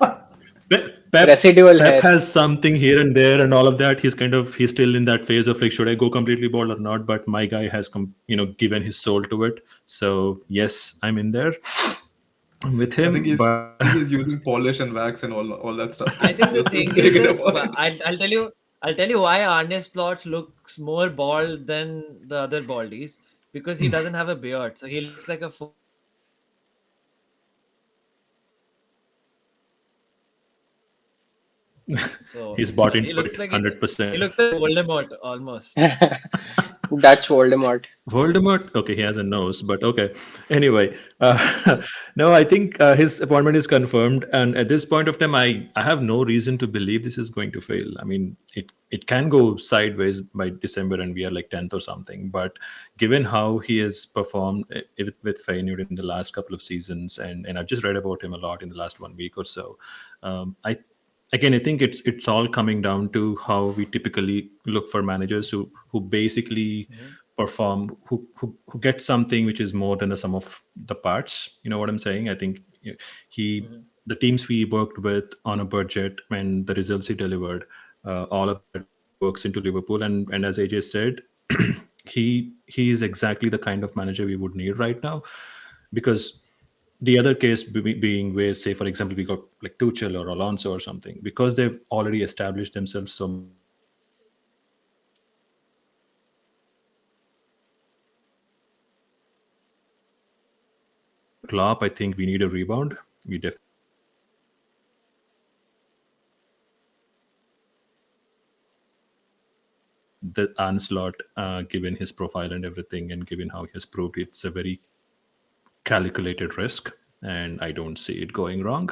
Pep Residual Pep hair. has something here and there and all of that. He's still in that phase of like, should I go completely bald or not? But my guy has given his soul to it. So yes, I'm in there with I think him. But he's just using polish and wax and all that stuff I think the just to thing take is it that apart. I'll tell you why Arne Slot looks more bald than the other baldies, because he doesn't have a beard, so he looks like a full so he's bought he into looks it like he 100%. looks like Voldemort almost. Dutch Voldemort. Voldemort? Okay, he has a nose, but okay. Anyway, no, I think his appointment is confirmed, and at this point of time, I have no reason to believe this is going to fail. I mean, it can go sideways by December, and we are like 10th or something. But given how he has performed with Feyenoord in the last couple of seasons, and I've just read about him a lot in the last 1 week or so, I again, I think it's all coming down to how we typically look for managers who basically Mhm, perform, who get something which is more than the sum of the parts. You know what I'm saying? I think he mhm. the teams we worked with on a budget and the results he delivered, all of that works into Liverpool. And as AJ said, he is exactly the kind of manager we would need right now, because the other case being where, say, for example, we got like Tuchel or Alonso or something, because they've already established themselves so much and they've won so many trophies. But Klopp, I think we need a rebound. We definitely need a rebound. The Arne Slot, given his profile and everything, and given how he has proved, it's a very calculated risk, and I don't see it going wrong.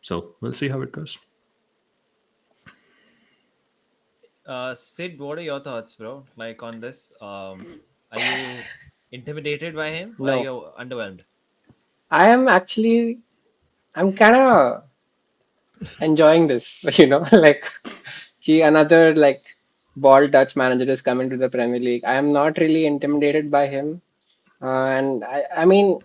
So we'll see how it goes. Sid, what are your thoughts, bro? Like on this, are you intimidated by him or are No, you underwhelmed? I am actually, I'm kind of enjoying this, like another like bald Dutch manager is coming to the Premier League. I am not really intimidated by him. And I mean,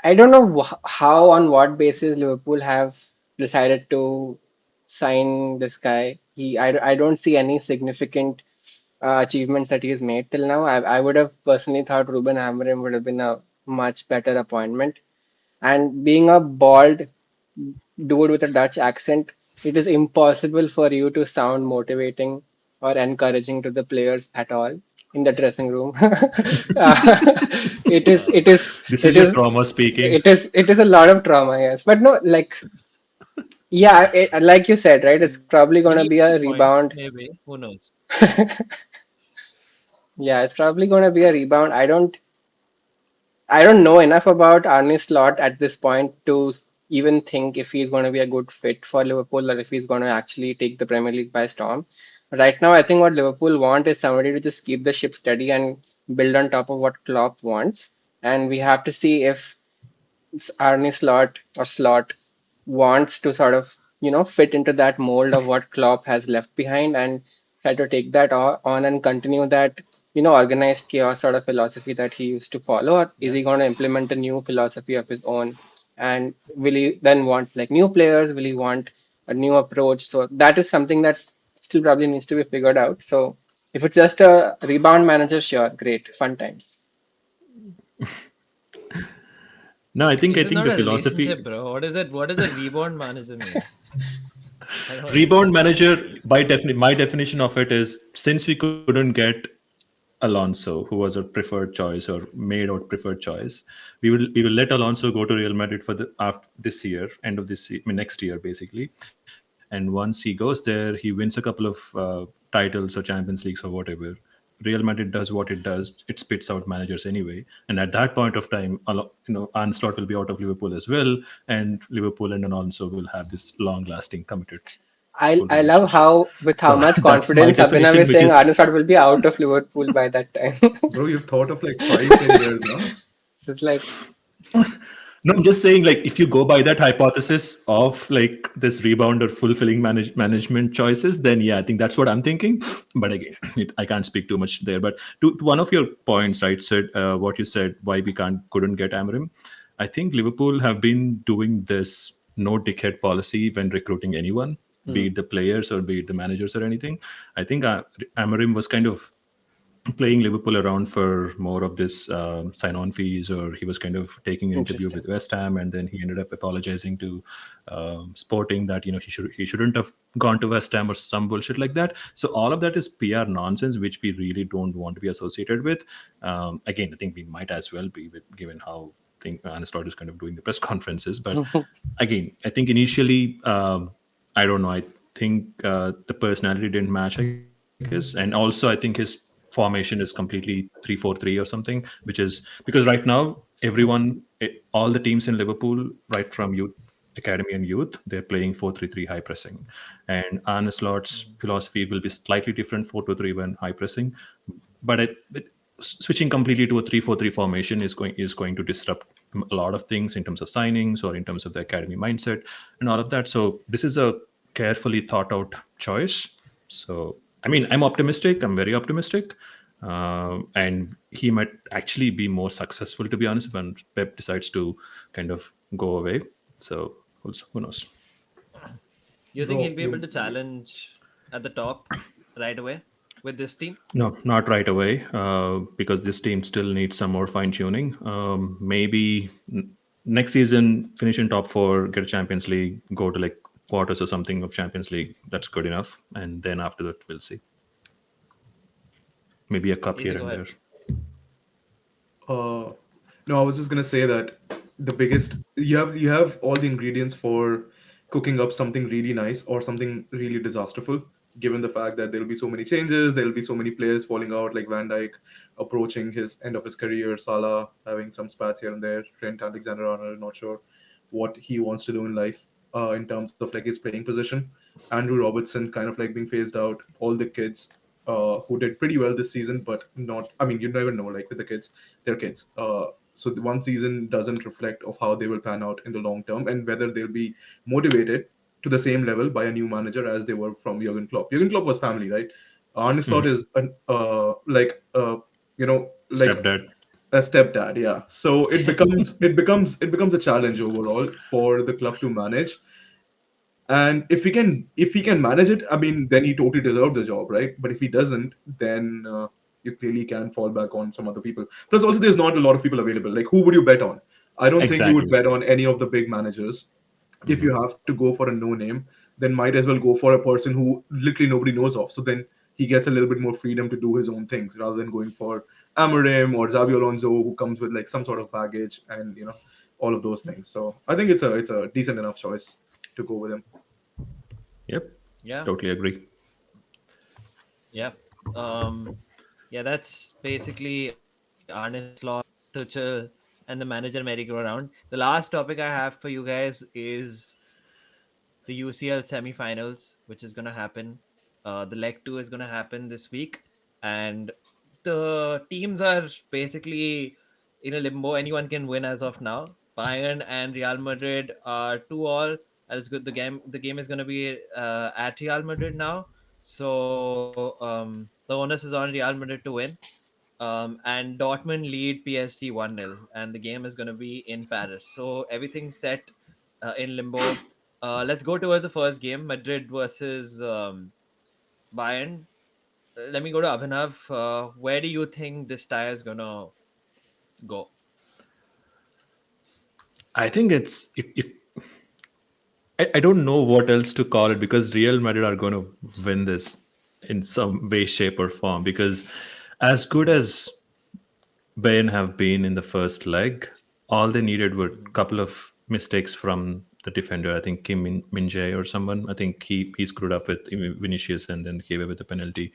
I don't know how, on what basis Liverpool have decided to sign this guy. I don't see any significant achievements that he has made till now. I would have personally thought Ruben Amorim would have been a much better appointment. And being a bald dude with a Dutch accent, it is impossible for you to sound motivating or encouraging to the players at all in the dressing room. It is, Uh, it is, This is it your is, trauma speaking. it is a lot of trauma, yes. But no, like, yeah, like you said, right? It's probably he going to needs be some a points, rebound. maybe. Who knows? Yeah, it's probably going to be a rebound. I don't know enough about Arne Slot at this point to even think if he's going to be a good fit for Liverpool or if he's going to actually take the Premier League by storm. Right now, I think what Liverpool want is somebody to just keep the ship steady and build on top of what Klopp wants. And we have to see if Arne Slot wants to sort of, fit into that mold of what Klopp has left behind and try to take that on and continue that, organized chaos sort of philosophy that he used to follow, or is Yeah. he going to implement a new philosophy of his own? And will he then want like new players? Will he want a new approach? So that is something that still probably needs to be figured out. So if it's just a rebound manager, sure, great, fun times. No, I This is think not the a relationship, philosophy. bro. What is it? What does a reborn manager mean? I don't Rebound understand. manager, my definition of it is, since we couldn't get Alonso, who was a preferred choice or made out preferred choice, we will let Alonso go to Real Madrid for the after this year, end of this I mean, next year basically. And once he goes there, he wins a couple of titles or Champions Leagues or whatever. Real Madrid does what it does; it spits out managers anyway. And at that point of time, Arne Slot will be out of Liverpool as well, and Liverpool and Alonso will have this long-lasting, committed, full I love relationship. how, with how So much that's my confidence Abhinav definition, is which saying is Arne Slot will be out of Liverpool by that time. Bro, you've thought of like 5, 10 years now. So it's like, no, I'm just saying, like, if you go by that hypothesis of like this rebound or fulfilling management choices, then yeah, I think that's what I'm thinking. But again, I can't speak too much there. But to one of your points, right, said what you said, why we couldn't get Amarim. I think Liverpool have been doing this no dickhead policy when recruiting anyone, hmm, be it the players or be it the managers or anything. I think Amarim was kind of playing Liverpool around for more of this sign-on fees, or he was kind of taking an interview interesting. with West Ham, and then he ended up apologizing to Sporting that he shouldn't have gone to West Ham or some bullshit like that. So all of that is PR nonsense, which we really don't want to be associated with. Again, I think we might as well be, with given how I think Anastot is kind of doing the press conferences. But again, I think initially, I don't know. I think the personality didn't match, I guess, and also I think his formation is completely 3-4-3 or something, which is because right now all the teams in Liverpool, right from youth academy and youth, they're playing 4-3-3 high pressing, and Arne Slot's Mhm. philosophy will be slightly different 4-3 when high pressing, but switching completely to a 3-4-3 formation is going to disrupt a lot of things in terms of signings or in terms of the academy mindset and all of that. So this is a carefully thought out choice. So I mean, I'm optimistic. I'm very optimistic, and he might actually be more successful, to be honest, when Pep decides to kind of go away. So who knows? You think he'll Bro, be able to challenge at the top right away with this team? No, not right away, because this team still needs some more fine tuning. Maybe next season, finish in top four, get a Champions League, go to like quarters or something of Champions League. That's good enough. And then after that, we'll see. Maybe a cup Easy, here go and ahead. there. Uh, no, I was just gonna say that the biggest you have all the ingredients for cooking up something really nice or something really disasterful. Given the fact that there'll be so many changes, there'll be so many players falling out, like Van Dijk approaching his end of his career, Salah having some spats here and there, Trent Alexander-Arnold not sure what he wants to do in life in terms of like his playing position. Andrew Robertson kind of like being phased out. All the kids who did pretty well this season, but not. I mean, you never know. Like with the kids, they're kids. So the one season doesn't reflect of how they will pan out in the long term and whether they'll be motivated to the same level by a new manager as they were from Jurgen Klopp. Jurgen Klopp was family, right? Arne Slot Mhm. is an, like Stepdad. a stepdad, yeah. So it becomes a challenge overall for the club to manage. And if he can manage it, I mean, then he totally deserved the job, right? But if he doesn't, then you clearly can fall back on some other people. Plus, also there's not a lot of people available. Like, who would you bet on? I don't think you would Exactly. bet on any of the big managers. If you Hmm. have to go for a no name, then might as well go for a person who literally nobody knows of. So then he gets a little bit more freedom to do his own things rather than going for Amorim or Xabi Alonso, who comes with like some sort of baggage and all of those things. So I think it's a decent enough choice to go with him. Yep. Yeah, Totally agree. yeah. Um, yeah, that's basically Arne Slot, Tuchel, and the manager merry-go-round. The last topic I have for you guys is the UCL semi-finals, which is gonna happen. The leg two is gonna happen this week, and the teams are basically in a limbo. Anyone can win as of now. Bayern and Real Madrid are 2-2. That is good. The game is gonna be at Real Madrid now. So the onus is on Real Madrid to win. And Dortmund lead PSG 1-0, and the game is going to be in Paris. So everything's set in limbo. Let's go towards the first game, Madrid versus Bayern. Let me go to Abhinav. Where do you think this tie is going to go? I think if I don't know what else to call it because Real Madrid are going to win this in some way, shape, or form. Because as good as Bayern have been in the first leg, all they needed were a Mhm. couple of mistakes from the defender. I think Kim Min Jae or someone. I think he screwed up with Vinicius and then gave away the penalty.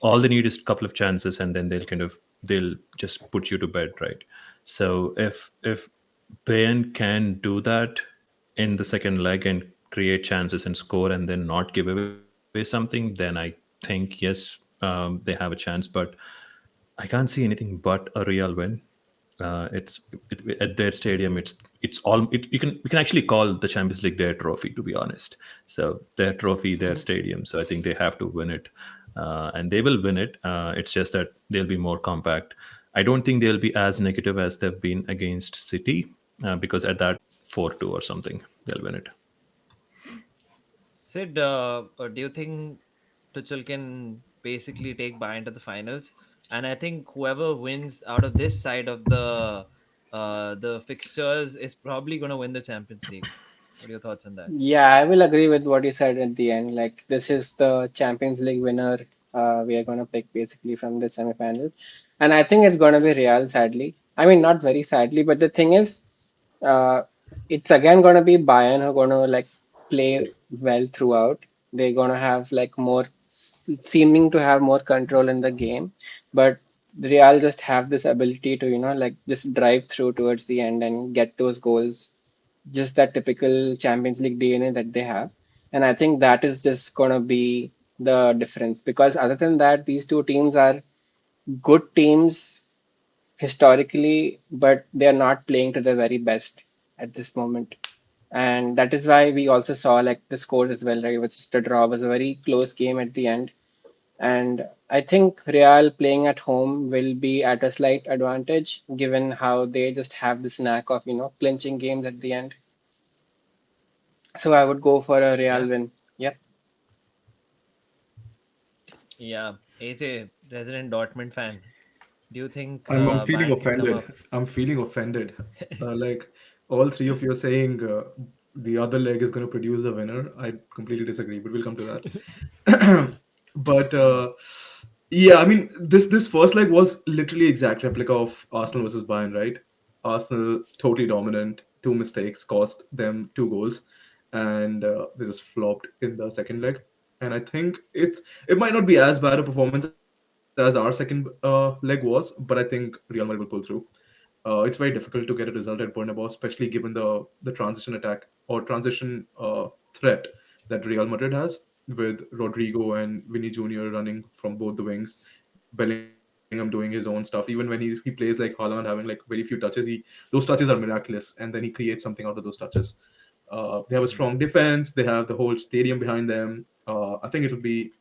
All they need is a couple of chances, and then they'll just put you to bed, right? So if Bayern can do that in the second leg and create chances and score and then not give away something, then I think yes, they have a chance. But I can't see anything but a real win. At their stadium. It's all we can actually call the Champions League their trophy, to be honest. So their trophy, their stadium. So I think they have to win it, and they will win it. It's just that they'll be more compact. I don't think they'll be as negative as they've been against City, because at that 4-2 or something, they'll win it. Sid, do you think Tuchel can basically take Bayern to the finals? And I think whoever wins out of this side of the fixtures is probably going to win the Champions League. What are your thoughts on that? Yeah, I will agree with what you said at the end. Like, this is the Champions League winner we are going to pick basically from the semifinal. And I think it's going to be Real, sadly. I mean, not very sadly, but the thing is, uh, it's again going to be Bayern who are going to like play well throughout. They're going to have like more seeming to have more control in the game, but Real just have this ability to, like just drive through towards the end and get those goals, just that typical Champions League DNA that they have. And I think that is just gonna be the difference, because other than that, these two teams are good teams historically, but they are not playing to their very best at this moment. And that is why we also saw like the scores as well, right? It was just a draw, it was a very close game at the end. And I think Real playing at home will be at a slight advantage given how they just have this knack of, clinching games at the end. So I would go for a Real Yeah, win. Yep. yeah. AJ, resident Dortmund fan. Do you think I'm feeling Bayern can come offended. up? I'm feeling offended. Like all three of you are saying the other leg is going to produce a winner. I completely disagree, but we'll come to that. But yeah, I mean this first leg was literally exact replica of Arsenal versus Bayern, right? Arsenal totally dominant, two mistakes cost them two goals, and they just flopped in the second leg. And I think it might not be as bad a performance as our second leg was, but I think Real Madrid will pull through. It's very difficult to get a result at Bernabeu, especially given the transition attack or transition threat that Real Madrid has with Rodrigo and Vinny Jr. running from both the wings, Bellingham doing his own stuff. Even when he plays like Haaland, having like very few touches, he those touches are miraculous, and then he creates something out of those touches. They have a strong Mm. defense. They have the whole stadium behind them. I think it'll be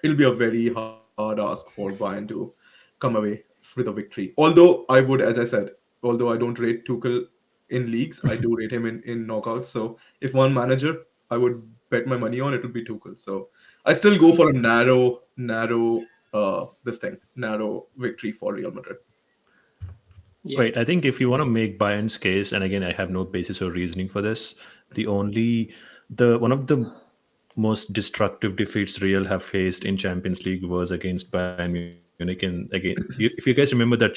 a very hard ask for Bayern to come away with a victory. Although I would, as I said, although I don't rate Tuchel in leagues, I do rate him in knockouts. So if one manager I would bet my money on, it would be Tuchel. So I still go for a narrow victory for Real Madrid. Yep. Right. I think if you want to make Bayern's case, and again, I have no basis or reasoning for this, the only the one of the most destructive defeats Real have faced in Champions League was against Bayern Munich. And again, if you guys remember that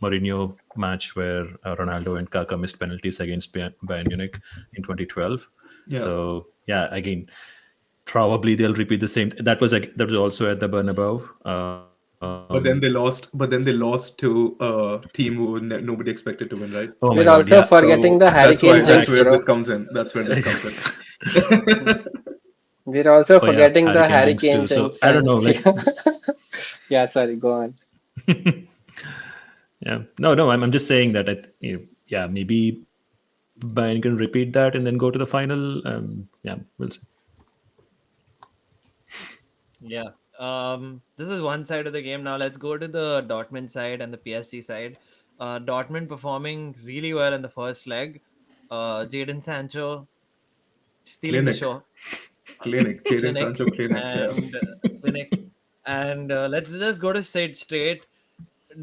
Mourinho match where Ronaldo and Kaká missed penalties against Bayern Munich in 2012. Yeah. So yeah, again, probably they'll repeat the same. That was also at the Bernabeu. But then they lost. But then they lost to a team who nobody expected to win, right? Oh my We're God, also yeah, forgetting So the Hurricane that's jinx, where exactly. bro. this comes in. That's where this comes in. We're also Oh yeah, forgetting the Hurricane Jinx Hurricane too. So jinx I don't and know, like, yeah, sorry, go on. yeah, no, I'm just saying that yeah, maybe Bayern can repeat that and then go to the final. Yeah, we'll see. Yeah. This is one side of the game. Now let's go to the Dortmund side and the PSG side. Dortmund performing really well in the first leg. Jadon Sancho stealing the Clinic, show, Jadon clinic, Sancho, clinic. Yeah. and clinic. And let's just go to sit straight.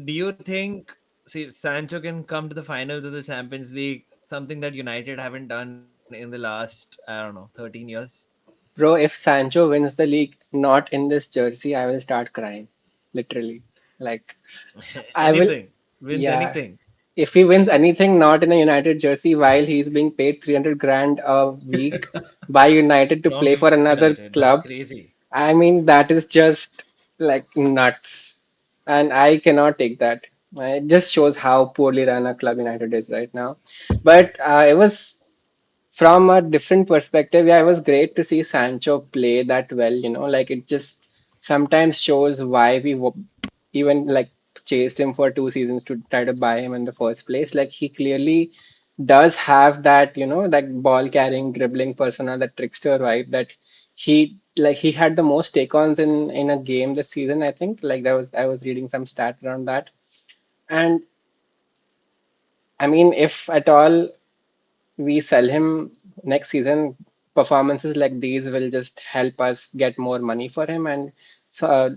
Do you think, see, Sancho can come to the finals of the Champions League, something that United haven't done in the last, I don't know, 13 years? Bro, if Sancho wins the league not in this jersey, I will start crying. Literally. Like, I will, Anything, wins yeah. anything. If he wins anything not in a United jersey while he's being paid 300 grand a week by United to From play for United. another That's club, crazy. I mean, that is just like nuts. And I cannot take that. It just shows how poorly run a club United is right now. But it was from a different perspective. Yeah, it was great to see Sancho play that well. Like it just sometimes shows why even like chased him for 2 seasons to try to buy him in the first place. Like he clearly does have that, that ball carrying, dribbling persona, that trickster vibe that he had the most take-ons in a game this season, I think. Like that was I was reading some stat around that. And I mean, if at all we sell him next season, performances like these will just help us get more money for him and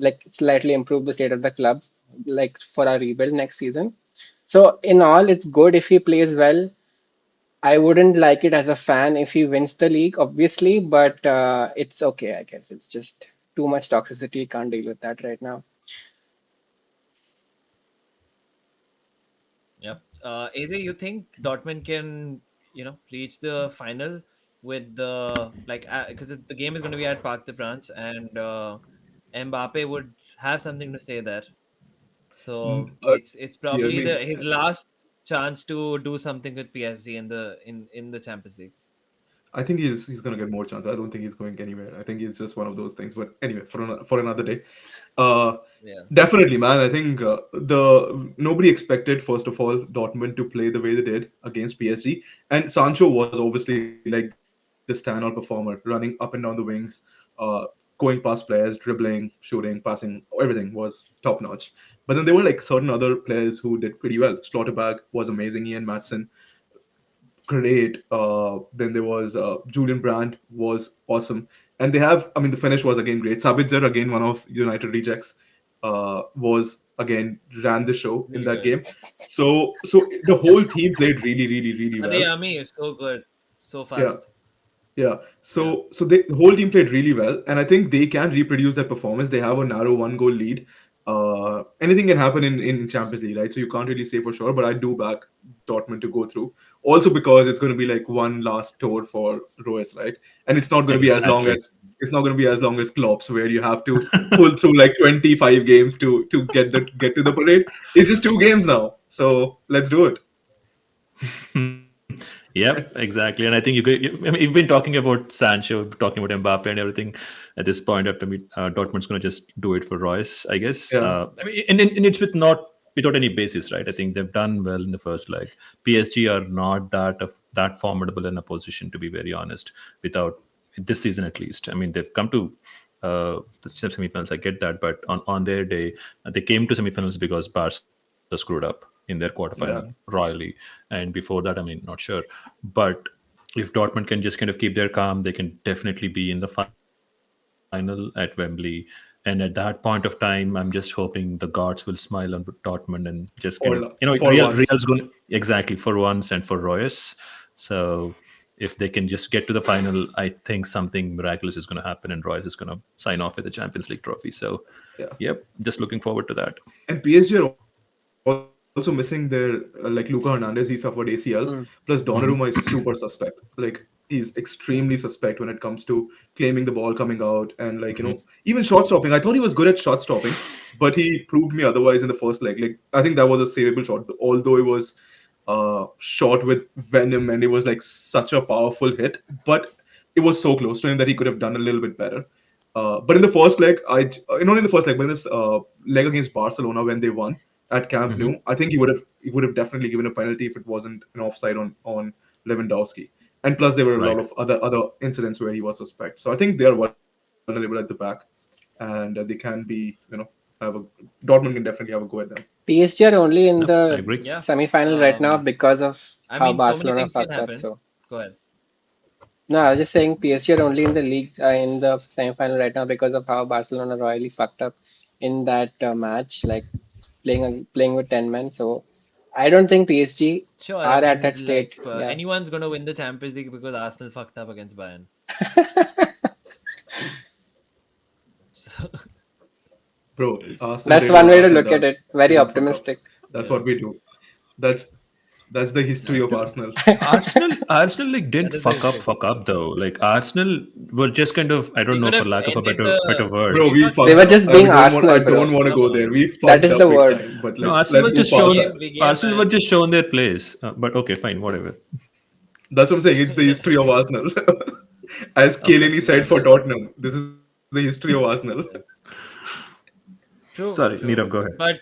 like slightly improve the state of the club, like for our rebuild next season. So in all, it's good if he plays well. I wouldn't like it as a fan if he wins the league, obviously, but it's okay, I guess. It's just too much toxicity. Can't deal with that right now. Yep. AJ, you think Dortmund can, reach the final? with the like because the game is going to be at Parc des Princes, and Mbappe would have something to say there. So Mm, it's yeah, I probably the mean, his last chance to do something with PSG in the Champions League. I think he's gonna get more chance. I don't think he's going anywhere. I think it's just one of those things. But anyway, for another day. Uh, Yeah. Definitely, man. I think the nobody expected first of all Dortmund to play the way they did against PSG, and Sancho was obviously like the standout performer, running up and down the wings, going past players, dribbling, shooting, passing, everything was top notch. But then there were like certain other players who did pretty well. Schlotterberg was amazing. Ian Matson, great. Then there was Julian Brandt was awesome, and they have. I mean, the finish was again great. Sabitzer, again one of United rejects, was again ran the show in Really that good. game. So the whole team played really, really, really well. Adeyemi is so good, so Yeah, fast. yeah. Yeah. The whole team played really well, and I think they can reproduce that performance. They have a narrow one goal lead. Anything can happen in Champions League, right? So you can't really say for sure, but I do back Dortmund to go through. Also because it's going to be like one last tour for Royce, right? And it's not going to be as long Exactly. as it's not going to be as long as Klopp's, where you have to pull through like 25 games to get to the parade. It's just 2 games now, so let's do it. Yep, exactly. And I think I mean, you've been talking about Sancho, talking about Mbappe and everything. At this point, I mean, Dortmund's going to just do it for Royce, I guess. Yeah, I mean, and it's without any basis, right? I think they've done well in the first leg. PSG are not that formidable in a position, to be very honest, without this season at least. I mean, they've come to the semifinals. I get that, but on their day, they came to semifinals because Barca screwed up in their quarterfinal yeah. royally, and before that, I mean, not sure. But if Dortmund can just kind of keep their calm, they can definitely be in the final at Wembley. And at that point of time, I'm just hoping the gods will smile on Dortmund and just kind of, Real's For going once. exactly for once and for Royce. So if they can just get to the final, I think something miraculous is going to happen and Royce is going to sign off with the Champions League trophy. So, Yeah. yep, just looking forward to that. And PSG are also missing their like Luca Hernandez. He suffered ACL. Plus Donnarumma is Mm. super Hmm. suspect. Like he's extremely suspect when it comes to claiming the ball coming out and like Hmm. even shot stopping. I thought he was good at shot stopping, but he proved me otherwise in the first leg. Like I think that was a savable shot, although it was shot with venom and it was like such a powerful hit, but it was so close to him that he could have done a little bit better. But in the first leg, not in the first leg, but in this leg against Barcelona when they won at Camp Hmm. Nou, I think he would have definitely given a penalty if it wasn't an offside on Lewandowski. And plus, there were a lot Right. of other incidents where he was suspect. So I think they are vulnerable at the back, and they can be have a Dortmund can definitely have a go at them. PSG are only in No, I the agree. Yeah. semi-final right now because of I how mean, so many Barcelona things can fucked up. happen. So Go ahead. no, I was just saying PSG are only in the league in the semi-final right now because of how Barcelona royally fucked up in that match, like playing with 10 men. So I don't think PSG Sure. I are at mean, that like state. Yeah. anyone's going to win the Champions League because Arsenal fucked up against Bayern. So, Bro, Arsenal That's did one what way to Arsenal look at does. it. We Very don't fuck up. optimistic. That's yeah. what we do. That's that's the history of No, Arsenal. Arsenal like didn't that is the issue. fuck up though. Like Arsenal were just kind of, I don't They know, could for have lack of a ended better the. word. Bro, We we fucked They fucked were up. just We being don't want. I Arsenal, don't bro. want to Come go on. there. We That fucked is up the big word. time. But No, let's move We past gave that. we gave Arsenal were Bayern. just shown their place. But okay, fine, whatever. That's what I'm saying. It's the history of Arsenal. As Okay. Chiellini said for Exactly. Tottenham, this is the history of Arsenal. True. Sorry, True. Nirav, go ahead. But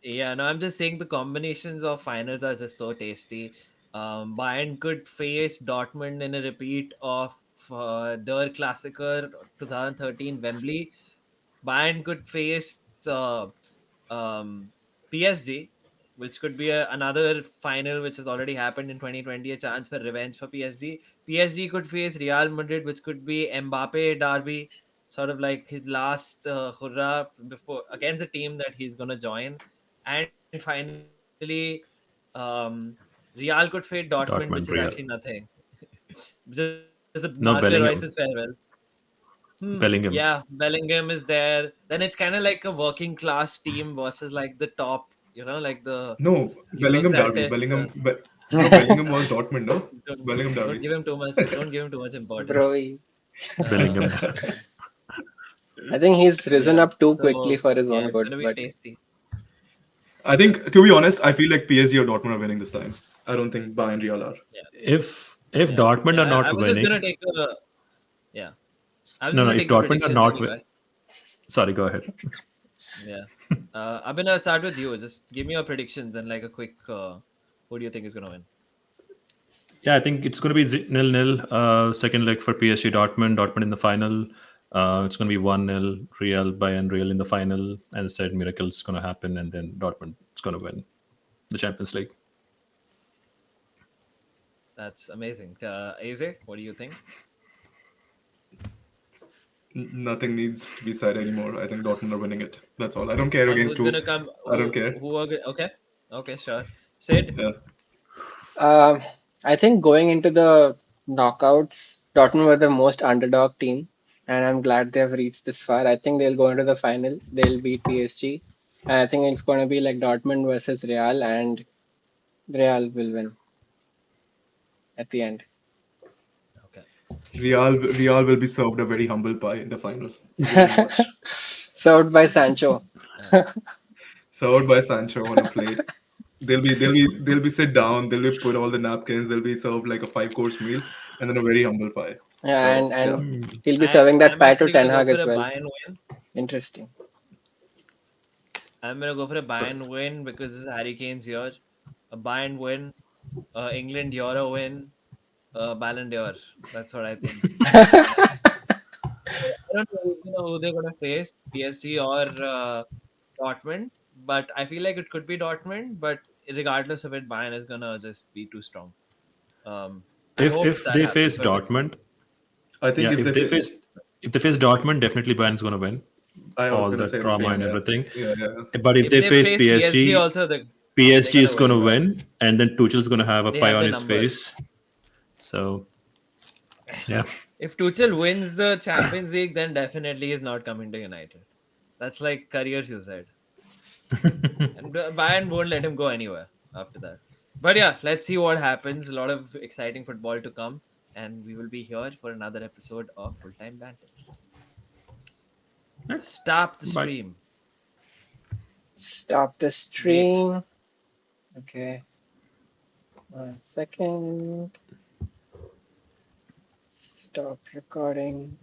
yeah, no, I'm just saying the combinations of finals are just so tasty. Bayern could face Dortmund in a repeat of Der Klassiker 2013 Wembley. Bayern could face um, PSG, which could be another final which has already happened in 2020, a chance for revenge for PSG. PSG could face Real Madrid, which could be Mbappe derby, sort of like his last hurrah before against the team that he's gonna join. And finally, um, Real could fade Dortmund, which is actually Dortmund, Real. nothing. Just a Marco Reus's No, farewell. Bellingham. Yeah, Bellingham. Bellingham is there. Then it's kind of like a working class team versus like the top, like the No, Bellingham derby. bureaucratic. Bellingham. No, Bellingham was Dortmund, no? Don't, Bellingham don't Derby. give him too much. Don't give him too much importance. Bro, Uh, Bellingham. I think he's risen yeah. up too quickly So for his yeah, own it's good, gonna be but tasty. I think, to be honest, I feel like PSG or Dortmund are winning this time. I don't think Bayern Real are. Yeah, If yeah, Dortmund yeah. are I not was just winning, gonna take a yeah. I was no, just no. gonna If take the Dortmund are predictions not, anyway. sorry, go ahead. Yeah. I'm gonna start with you. Just give me your predictions and like a quick. Who do you think is gonna win? Yeah, I think it's going to be 0-0. Second leg for PSG Dortmund. Dortmund in the final. It's going to be 1-0 Real Bayern Real in the final. And I said miracle's going to happen, and then Dortmund is going to win the Champions League. That's amazing. AJ, what do you think? Nothing needs to be said anymore. I think Dortmund are winning it. That's all. I don't care And against who's who. gonna come? I don't care. Okay, okay, sure. Sid. Yeah. um, I think going into the knockouts, Dortmund were the most underdog team, and I'm glad they've reached this far. I think they'll go into the final. They'll beat PSG, and I think it's going to be like Dortmund versus Real, and Real will win at the end. Okay. Real will be served a very humble pie in the final. Wait and watch. Served by Sancho. Uh, Served by Sancho on a plate. They'll be sit down. They'll be put all the napkins. They'll be served like a five-course meal, and then a very humble pie. Yeah, So yeah. and Hmm. he'll be I serving that I'm pie to actually Ten gonna go Hag for as a well. Bayern win. Interesting. I'm gonna go for a So Bayern win because Harry Kane's here. A Bayern win. England Euro win. Ballon d'Or. That's what I think. Uh, I don't know who they're gonna face, PSG or Dortmund, but I feel like it could be Dortmund. But regardless of it, Bayern is gonna just be too strong. I hope If that they happens face for everyone. Dortmund, I think yeah, if if they face Dortmund, definitely Bayern's going to win. I was All gonna the say the trauma same. and Yeah. everything. Yeah. Yeah. But if If they they face face PSG, PSG, also they're PSG is gonna going win. to win, and then Tuchel's going to have a They pie have on the his numbers. face. So yeah, If Tuchel wins the Champions League, then definitely he's not coming to United. That's like career suicide. And Bayern won't let him go anywhere after that. But yeah, let's see what happens. A lot of exciting football to come, and we will be here for another episode of Full Time Banter. Stop the but stream. Stop the Wait. stream. Okay, 1 second. Stop recording.